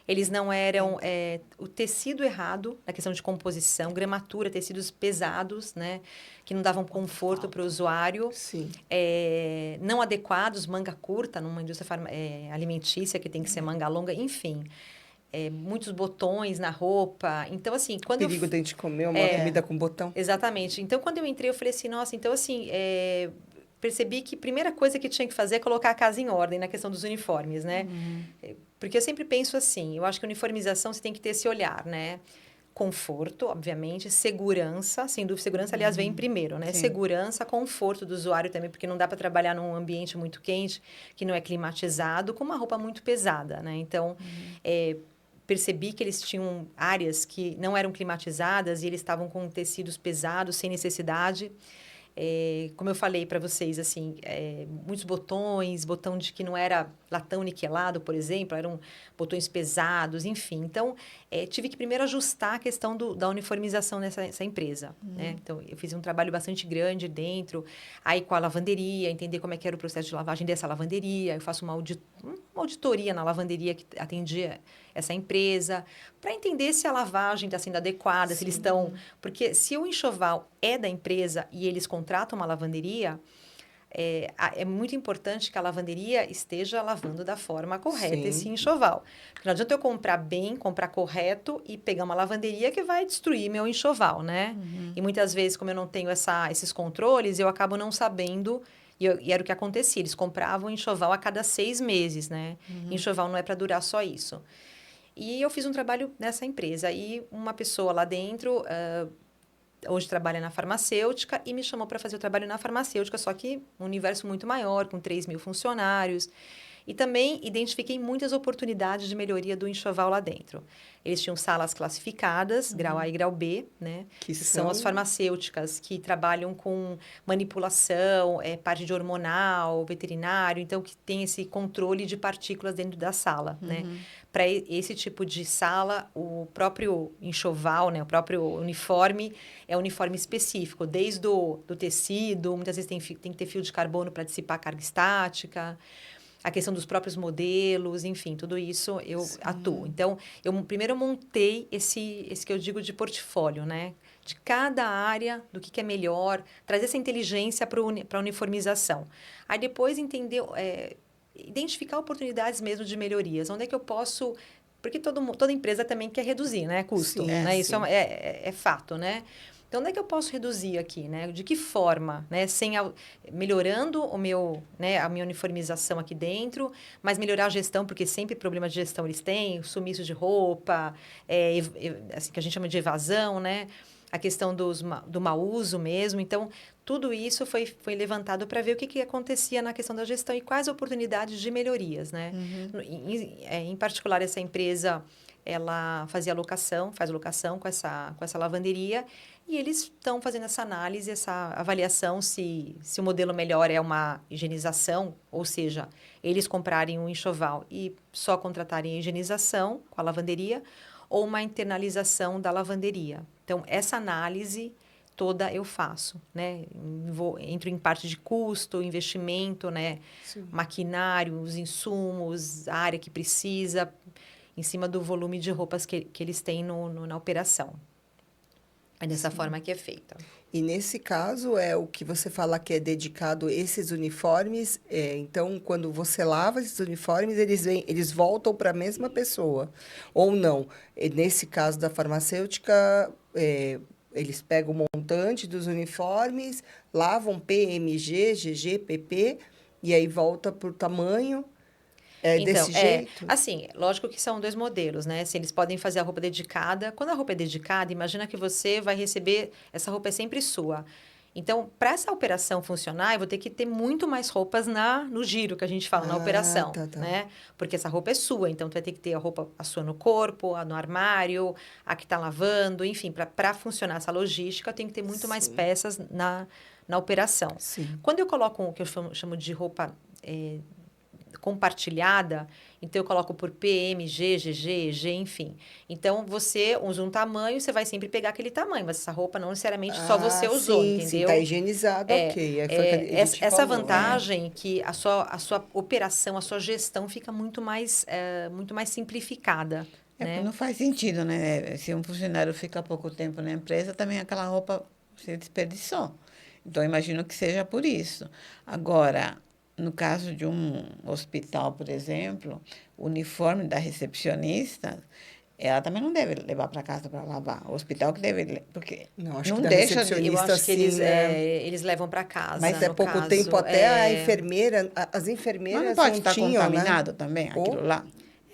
eles não eram o tecido errado, na questão de composição, gramatura, tecidos pesados, né? Que não davam conforto para o usuário. Sim. Não adequados, manga curta, numa indústria alimentícia que tem que ser manga longa, enfim. Muitos botões na roupa. Então, assim, quando Perigo de a gente comer uma comida com botão. Exatamente. Então, quando eu entrei, eu falei assim, nossa, então, assim, percebi que a primeira coisa que tinha que fazer é colocar a casa em ordem na questão dos uniformes, né? Porque eu sempre penso assim, eu acho que a uniformização você tem que ter esse olhar, né? Conforto, obviamente, segurança, sem dúvida, segurança, aliás, vem primeiro, né? Sim. Segurança, conforto do usuário também, porque não dá para trabalhar num ambiente muito quente, que não é climatizado, com uma roupa muito pesada, né? Então, percebi que eles tinham áreas que não eram climatizadas e eles estavam com tecidos pesados, sem necessidade. Como eu falei para vocês, assim, muitos botões, botão de que não era latão niquelado, por exemplo, eram botões pesados, enfim. Então, tive que primeiro ajustar a questão da uniformização nessa empresa, né? Então, eu fiz um trabalho bastante grande dentro, aí com a lavanderia, entender como é que era o processo de lavagem dessa lavanderia. Eu faço uma auditoria na lavanderia que atendia essa empresa, para entender se a lavagem está sendo adequada, se eles estão... Porque se o enxoval é da empresa e eles contratam uma lavanderia, é muito importante que a lavanderia esteja lavando da forma correta Sim. esse enxoval. Porque não adianta eu comprar bem, comprar correto e pegar uma lavanderia que vai destruir meu enxoval, né? E muitas vezes, como eu não tenho esses controles, eu acabo não sabendo... E era o que acontecia, eles compravam enxoval a cada 6 meses, né? Enxoval não é para durar só isso. E eu fiz um trabalho nessa empresa. E uma pessoa lá dentro, hoje trabalha na farmacêutica, e me chamou para fazer o trabalho na farmacêutica, só que um universo muito maior, com 3.000 funcionários. E também identifiquei muitas oportunidades de melhoria do enxoval lá dentro. Eles tinham salas classificadas, grau A e grau B, né? Que são as farmacêuticas que trabalham com manipulação, parte de hormonal, veterinário, então que tem esse controle de partículas dentro da sala, né? Para esse tipo de sala, o próprio enxoval, né? O próprio uniforme é um uniforme específico, desde do tecido, muitas vezes tem que ter fio de carbono para dissipar a carga estática, a questão dos próprios modelos, enfim, tudo isso eu atuo. Então, primeiro eu montei esse que eu digo de portfólio, né? De cada área, do que é melhor, trazer essa inteligência para a uniformização. Aí depois entender, identificar oportunidades mesmo de melhorias. Onde é que eu posso... Porque toda empresa também quer reduzir, né? Custo, Sim, né? sim. Isso é fato, né? Então, onde é que eu posso reduzir aqui, né? De que forma, né? Melhorando a minha uniformização aqui dentro, mas melhorar a gestão, porque sempre problema de gestão eles têm, sumiço de roupa, assim, que a gente chama de evasão, né? A questão do mau uso mesmo. Então, tudo isso foi levantado para ver o que acontecia na questão da gestão e quais oportunidades de melhorias, né? Em particular, essa empresa, ela faz locação com essa lavanderia, e eles estão fazendo essa análise, essa avaliação se o modelo melhor é uma higienização, ou seja, eles comprarem um enxoval e só contratarem a higienização com a lavanderia, ou uma internalização da lavanderia. Então, essa análise toda eu faço, né? Entro em parte de custo, investimento, né? Maquinário, os insumos, a área que precisa, em cima do volume de roupas que eles têm na operação. É dessa forma que é feita. E nesse caso, é o que você fala que é dedicado a esses uniformes. Então, quando você lava esses uniformes, eles voltam para a mesma pessoa. Ou não. Nesse caso da farmacêutica, eles pegam o montante dos uniformes, lavam PMG, GG, PP, e aí volta para o tamanho. É Então, desse jeito? assim, lógico que são dois modelos, né? Se eles podem fazer a roupa dedicada. Quando a roupa é dedicada, imagina que você vai receber, essa roupa é sempre sua. Então, para essa operação funcionar, eu vou ter que ter muito mais roupas no giro, que a gente fala, na Ah, operação, tá, tá. né? Porque essa roupa é sua, então tu vai ter que ter a roupa a sua no corpo, a no armário, a que tá lavando, enfim, para funcionar essa logística, eu tenho que ter muito mais Sim, peças na operação. sim. Quando eu coloco o que eu chamo de roupa compartilhada, então eu coloco por PMG, GG, EG, enfim. Então você usa um tamanho, você vai sempre pegar aquele tamanho, mas essa roupa não necessariamente só você Ah, usou, sim, sim, tá entendeu? higienizado, ok. Aí foi o que ele te Essa falou, né? vantagem que a sua operação, a sua gestão fica muito mais simplificada, Porque né? não faz sentido, né? Se um funcionário fica pouco tempo na empresa, também aquela roupa se desperdiçou. Então, eu imagino que seja por isso. Agora, no caso de um hospital, por exemplo, o uniforme da recepcionista, ela também não deve levar para casa para lavar. O hospital que deve, porque Não, acho que não da deixa de. Eu recepcionista, acho que sim, né? eles levam para Mas casa, é no pouco tempo, caso. até a enfermeira, as Mas não enfermeiras pode não estar tinham, né? contaminado também aquilo Ou lá?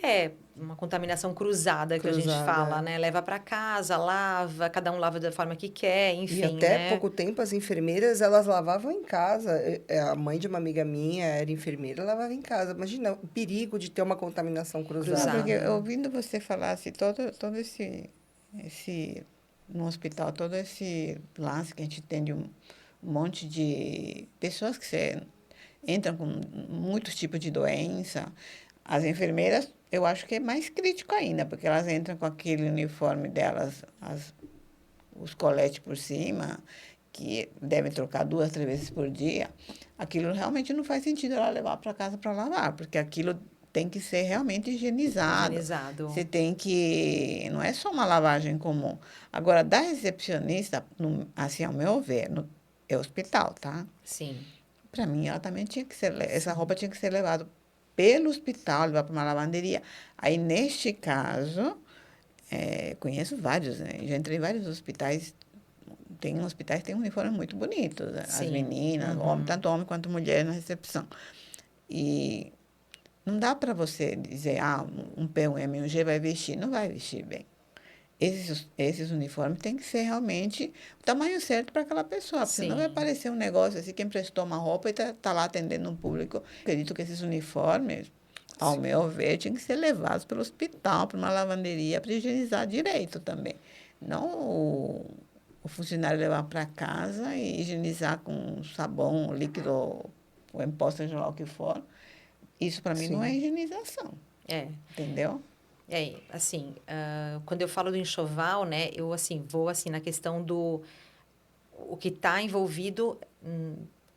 É uma contaminação cruzada que a gente fala, cruzada. né? Leva para casa, lava, cada um lava da forma que quer, E enfim, até né? pouco tempo as enfermeiras, elas lavavam em casa. A mãe de uma amiga minha era enfermeira, lavava em casa. Imagina o perigo de ter uma contaminação Não, cruzada, porque Cruzada. né? ouvindo você falar assim, todo esse, no hospital, todo esse lance que a gente tem de um monte de pessoas que entram com muitos tipos de doença, as enfermeiras, eu acho que é mais crítico ainda, porque elas entram com aquele uniforme delas, os coletes por cima, que devem trocar 2, 3 vezes por dia, aquilo realmente não faz sentido ela levar para casa para lavar, porque aquilo tem que ser realmente higienizado. Higienizado. Você tem que. Não é só uma lavagem comum. Agora, da recepcionista, assim, ao meu ver, é hospital, tá? Sim. Para mim, ela também tinha que ser. Essa Sim. roupa tinha que ser levada pelo hospital, levar para uma lavanderia. Aí, neste caso, conheço vários, né? Já entrei em vários hospitais. Tem hospitais que têm uniformes muito bonitos, né? As Sim. meninas, homem, Uhum. tanto homem quanto mulher na recepção. E não dá para você dizer, um P, um M, um G vai vestir. Não vai vestir bem. Esses uniformes têm que ser realmente o tamanho certo para aquela pessoa, porque senão vai Sim. parecer um negócio assim, quem prestou uma roupa e tá lá atendendo um público. Acredito que esses uniformes, ao Sim. meu ver, tinham que ser levados pelo hospital, para uma lavanderia, para higienizar direito também. Não o funcionário levar para casa e higienizar com sabão, líquido, ou em pó, seja lá o que for. Isso para mim não é Sim. higienização, É. entendeu? Assim, quando eu falo do enxoval, né, eu, assim, vou, assim, na questão do o que está envolvido,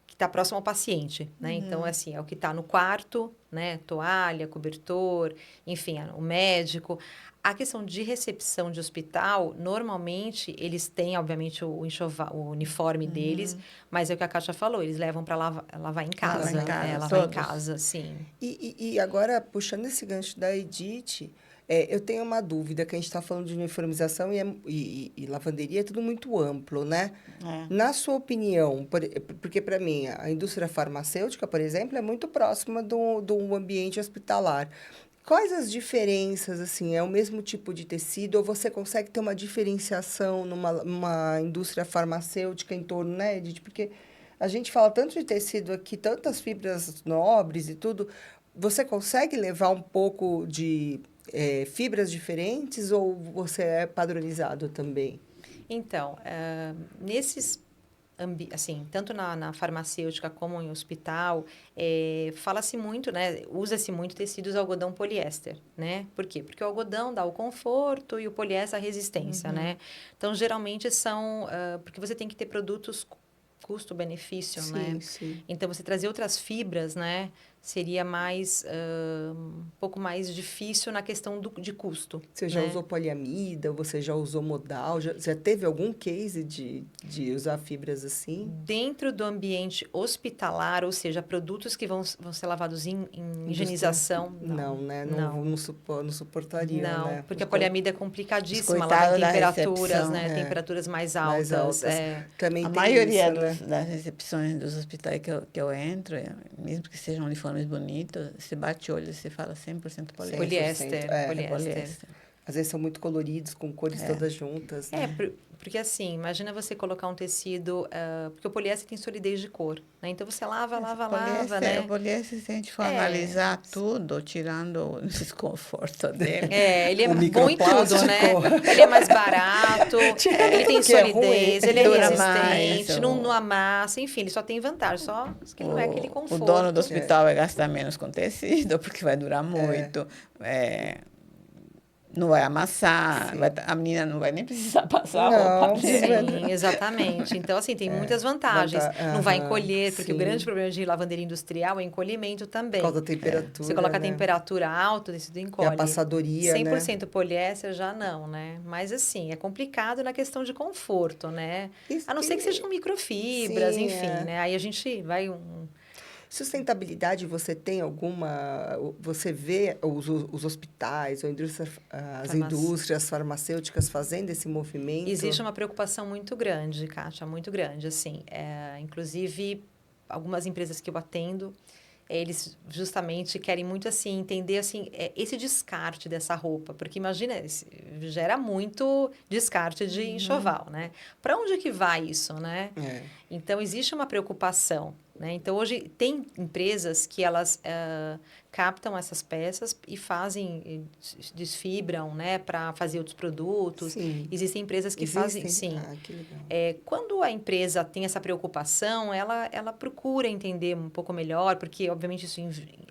que está próximo ao paciente, né? Então, assim, é o que está no quarto, né? Toalha, cobertor, enfim, o médico. A questão de recepção de hospital, normalmente, eles têm, obviamente, o enxoval, o uniforme deles, mas é o que a Kátia falou, eles levam para lavar em Lavar em casa. casa, Lavar em todos. casa, sim. E agora, puxando esse gancho da Edith, eu tenho uma dúvida, que a gente está falando de uniformização e lavanderia, é tudo muito amplo, né? É. Na sua opinião, porque para mim, a indústria farmacêutica, por exemplo, é muito próxima do ambiente hospitalar. Quais as diferenças, assim? É o mesmo tipo de tecido ou você consegue ter uma diferenciação numa indústria farmacêutica em torno, né, Edith? Porque a gente fala tanto de tecido aqui, tantas fibras nobres e tudo. Você consegue levar um pouco de fibras diferentes ou você é padronizado também? Então, nesses assim, tanto na farmacêutica como em hospital, fala-se muito, né? Usa-se muito tecidos algodão poliéster, né? Por quê? Porque o algodão dá o conforto e o poliéster a resistência, né? Então, geralmente são... porque você tem que ter produtos custo-benefício, né? Sim, sim. Então, você trazer outras fibras, né? Seria um pouco mais difícil na questão de custo, Você já né? usou poliamida, você já usou modal, já teve algum case de usar fibras assim? Dentro do ambiente hospitalar, ou seja, produtos que vão ser lavados em Indústria? higienização, Não, não, né? Não, não, não suportariam, não, né? porque a poliamida é Os complicadíssima, ela vai em coitados da temperaturas, recepção. né, temperaturas mais Mais altas, altas. Também A tem maioria isso, né? das recepções dos hospitais que eu entro, mesmo que seja um uniforme nomes bonitos, você bate o olho e você fala 100% poliéster. Poliéster, É, poliéster. Às vezes são muito coloridos, com cores todas juntas. Né? Porque assim, imagina você colocar um tecido, porque o poliéster tem solidez de cor, né? Então você lava, né? O poliéster, se a gente for analisar tudo, tirando o desconforto dele. Ele é O bom em tudo, né? microplástico. Ele é mais barato, ele tem que é solidez, ruim, ele é dura resistente, mais, não amassa, enfim, ele só tem vantagem, só que não é aquele O conforto. dono do hospital vai gastar menos com tecido, porque vai durar muito. Não vai amassar, a menina não vai nem precisar passar a roupa. Sim, exatamente. Então, assim, tem muitas vantagens. Não vai encolher, porque o grande problema de lavanderia industrial é encolhimento também. Por causa da temperatura, Você coloca a né? temperatura alta, o tecido encolhe. E a passadoria, 100% poliéster já não, né? Mas, assim, é complicado na questão de conforto, né? A não ser que sejam microfibras, Sim, enfim, né? Aí a gente vai... Sustentabilidade, você tem alguma... Você vê os hospitais, ou as indústrias farmacêuticas fazendo esse movimento? Existe uma preocupação muito grande, Kátia, muito grande, assim. Inclusive, algumas empresas que eu atendo, eles justamente querem muito, assim, entender, assim, esse descarte dessa roupa. Porque, imagina, gera muito descarte de enxoval, né? Para onde que vai isso, né? Então, existe uma preocupação, né? Então, hoje, tem empresas que elas captam essas peças e fazem, desfibram, né? Para fazer outros produtos. Sim. Existem empresas que fazem, sim. Que legal. Quando a empresa tem essa preocupação, ela procura entender um pouco melhor, porque, obviamente, isso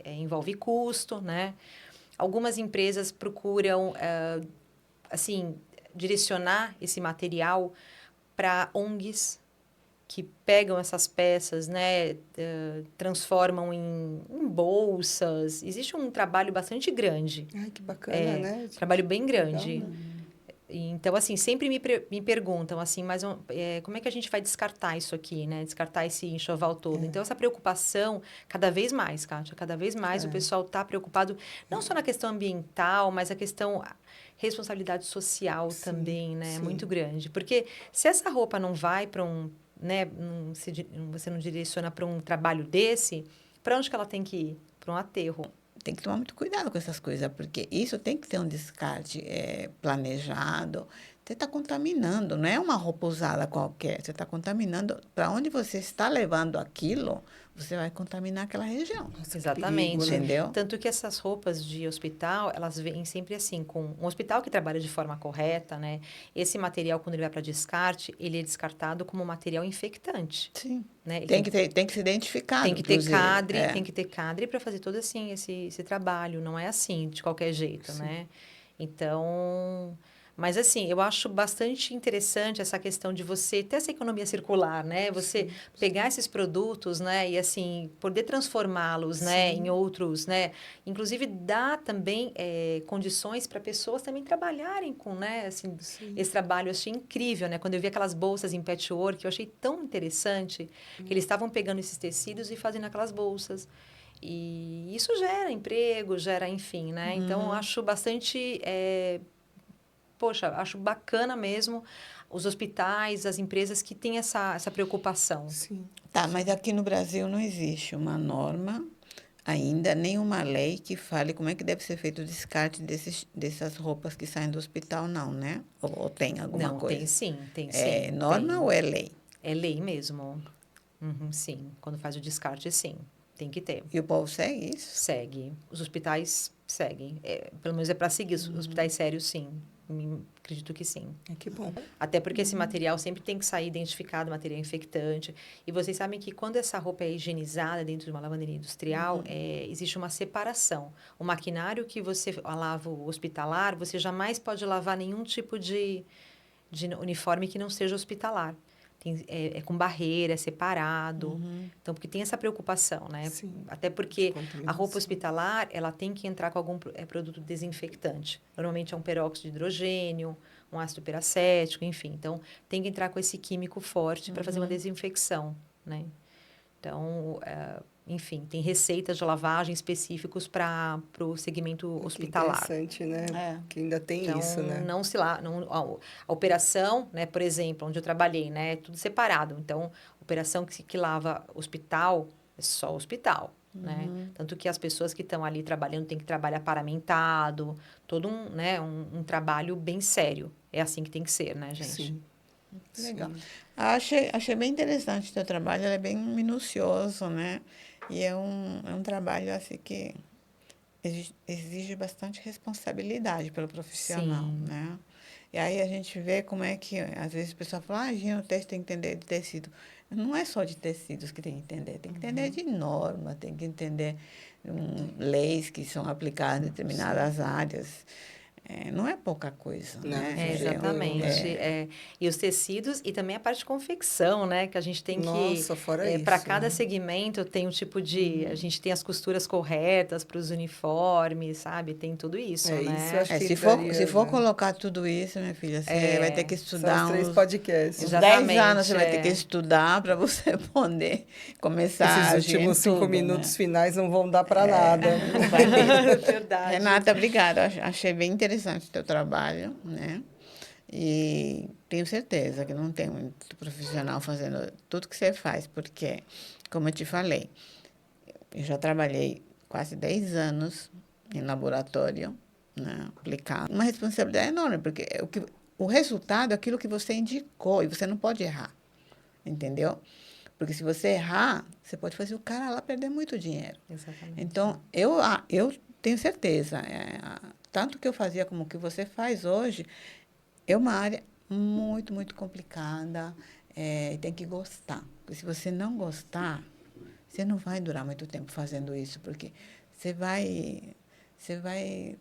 envolve custo, né? Algumas empresas procuram, assim, direcionar esse material para ONGs, que pegam essas peças, né, transformam em bolsas. Existe um trabalho bastante grande. Ai, que bacana, né? Trabalho bem grande. Legal, né? Então, assim, sempre me perguntam, assim, mas como é que a gente vai descartar isso aqui, né? Descartar esse enxoval todo. Então, essa preocupação, cada vez mais, Kátia, cada vez mais o pessoal está preocupado, não só na questão ambiental, mas a questão responsabilidade social também, né? Muito grande. Porque se essa roupa não vai para né, você não direciona para um trabalho desse, para onde que ela tem que ir? Para um aterro. Tem que tomar muito cuidado com essas coisas, porque isso tem que ter um descarte planejado. Você está contaminando, não é uma roupa usada qualquer. Você está contaminando. Para onde você está levando aquilo, você vai contaminar aquela região. Nossa, exatamente. Perigo, né? Entendeu? Tanto que essas roupas de hospital, elas vêm sempre assim, com um hospital que trabalha de forma correta, né? Esse material, quando ele vai para descarte, ele é descartado como material infectante. Sim. Né? Tem que ser identificado. Tem que ter cadre, tem que ter cadre para fazer todo assim esse trabalho. Não é assim, de qualquer jeito, né? Então... Mas, assim, eu acho bastante interessante essa questão de você ter essa economia circular, né? Você pegar esses produtos, né? E, assim, poder transformá-los, né? Em outros, né? Inclusive, dar também condições para pessoas também trabalharem com, né? Assim, esse trabalho. Eu achei incrível, né? Quando eu vi aquelas bolsas em patchwork, eu achei tão interessante que eles estavam pegando esses tecidos e fazendo aquelas bolsas. E isso gera emprego, gera, enfim, né? Então, eu acho bastante... Poxa, acho bacana mesmo os hospitais, as empresas que têm essa preocupação. Sim. Tá, mas aqui no Brasil não existe uma norma ainda, nem uma lei que fale como é que deve ser feito o descarte dessas roupas que saem do hospital, não, né? Ou tem alguma Não, coisa? tem sim. É norma tem. ou é lei? É lei mesmo. Sim. Quando faz o descarte, sim. Tem que ter. E o povo segue isso? Segue. Os hospitais seguem. Pelo menos é para seguir. Os hospitais sérios, sim. Acredito que sim. Que bom. Até porque esse material sempre tem que sair identificado, material infectante. E vocês sabem que quando essa roupa é higienizada dentro de uma lavanderia industrial, existe uma separação. O maquinário que você lava o hospitalar, você jamais pode lavar nenhum tipo de uniforme que não seja hospitalar. É com barreira, é separado. Então, porque tem essa preocupação, né? Sim. Até porque a roupa hospitalar, ela tem que entrar com algum produto desinfectante. Normalmente é um peróxido de hidrogênio, um ácido peracético, enfim. Então, tem que entrar com esse químico forte para fazer uma desinfecção, né? Então, enfim, tem receitas de lavagem específicos para o segmento hospitalar. Interessante, né? Que ainda tem então, isso, né? Não se lá, a operação, né, por exemplo, onde eu trabalhei, né, tudo separado. Então, operação que lava hospital é só hospital. né? Tanto que as pessoas que estão ali trabalhando têm que trabalhar paramentado, todo um trabalho bem sério. É assim que tem que ser, né, gente? Sim. Legal. Sim. Achei bem interessante o teu trabalho, ele é bem minucioso, né? E é um trabalho assim que exige bastante responsabilidade pelo profissional, Sim. né? E aí a gente vê como é que, às vezes, o pessoal fala, engenheiro têxtil tem que entender de tecido. Não é só de tecidos que tem que entender, tem que entender de norma, tem que entender leis que são aplicadas em determinadas áreas. Não é pouca coisa, Não, né? É, de jeito nenhum, exatamente. E os tecidos e também a parte de confecção, né? Que a gente tem que, Nossa, fora para isso, cada né? segmento tem um tipo de, a gente tem as costuras corretas para os uniformes, sabe? Tem tudo isso, Isso eu né? acho que Se entraria, for né? colocar tudo isso, minha filha, você vai ter que São os estudar 3 uns podcasts. 10 anos, você Exatamente, vai ter que estudar para você poder começar Esses a agir em últimos 5 tudo, né? minutos finais não vão dar para nada. Não vai mesmo. Verdade. Renata, obrigada. Achei bem interessante o teu trabalho, né? E tenho certeza que não tem muito profissional fazendo tudo que você faz, porque, como eu te falei, eu já trabalhei quase 10 anos em laboratório, né, aplicado. Uma responsabilidade enorme, porque o resultado é aquilo que você indicou e você não pode errar, entendeu? Porque se você errar, você pode fazer o cara lá perder muito dinheiro. Exatamente. Então, eu tenho certeza, tanto que eu fazia como o que você faz hoje, é uma área muito, muito complicada, tem que gostar. Porque se você não gostar, você não vai durar muito tempo fazendo isso, porque você vai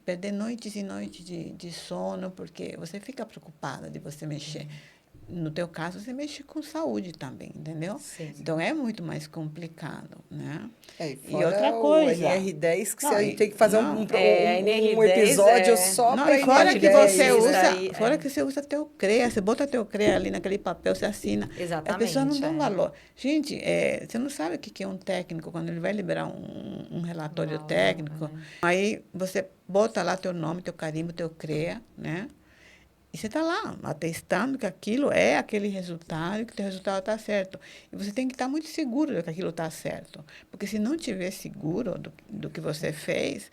perder noites e noites de sono, porque você fica preocupada de você mexer. No teu caso, você mexe com saúde também, entendeu? Sim. Então, é muito mais complicado, né? E E fora outra o coisa... NR10, que Não, você tem que fazer não, um a NR10 episódio só não, para e fora que NR10. você isso usa, aí, fora que você usa teu CREA, você bota teu CREA ali naquele papel, você assina. As pessoas não Exatamente, dão valor. Gente, você não sabe o que é um técnico, quando ele vai liberar um relatório Laudo, técnico, aí você bota lá teu nome, teu carimbo, teu CREA, né? E você está lá, atestando que aquilo é aquele resultado, que o teu resultado está certo. E você tem que estar muito seguro de que aquilo está certo. Porque se não tiver seguro do que você fez,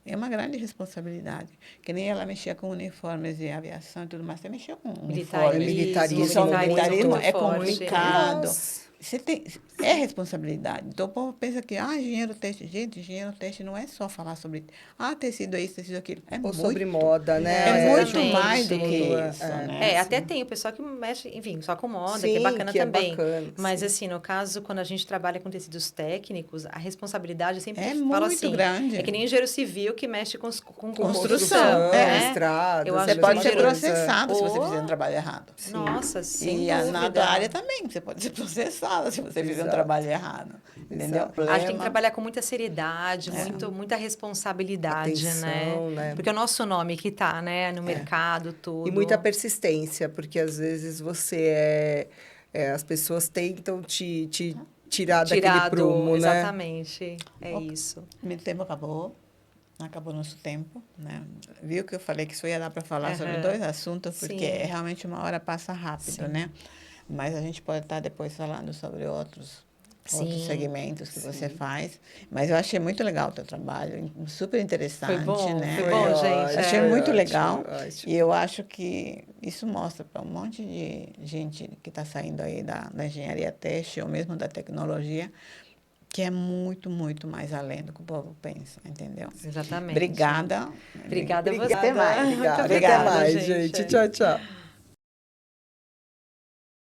é uma grande responsabilidade. Que nem ela mexia com uniformes de aviação e tudo mais. Você mexia com uniformes. Militarismo, Que são muito. é forte, complicado. Nossa. É responsabilidade. Então, o povo pensa que, engenheiro têxtil. Gente, engenheiro têxtil não é só falar sobre, tecido é isso, tecido é aquilo. É Ou muito. sobre moda, né? É muito exatamente. mais do que Tudo, isso, né? Até tem o pessoal que mexe, enfim, só com moda, que é Sim, bacana que é também. bacana, Mas, sim. assim, no caso, quando a gente trabalha com tecidos técnicos, a responsabilidade, eu sempre É falo muito assim, grande. é que nem engenheiro civil que mexe com Construção, construção, né? estradas, Eu acho Você que pode o ser engenheiro... processado se você Oh, fizer um trabalho errado. nossa, sem E na dúvida. tua área também, você pode ser processada se você fizer um Exato. trabalho errado. Entendeu? Exato. A gente tem que trabalhar com muita seriedade, muita responsabilidade, Atenção, né? Porque é o nosso nome que tá, né, no mercado, tudo. E muita persistência, porque às vezes você as pessoas tentam te tirar daquele prumo, né? Exatamente, isso. Meu tempo acabou nosso tempo, né? Viu que eu falei que só ia dar para falar sobre Aham. 2 assuntos, porque Sim. realmente uma hora passa rápido, Sim. né? Mas a gente pode estar depois falando sobre outros Sim. segmentos que você faz. Mas eu achei muito legal o teu trabalho, super interessante, né? Foi bom, gente. Achei Foi muito ótimo, legal. ótimo. E eu acho que isso mostra para um monte de gente que está saindo aí da engenharia têxtil ou mesmo da tecnologia, que é muito, muito mais além do que o povo pensa, entendeu? Exatamente. Obrigada. Obrigada a você. Até mais. Muito Obrigada. obrigada, Até mais, gente. gente. Tchau, tchau.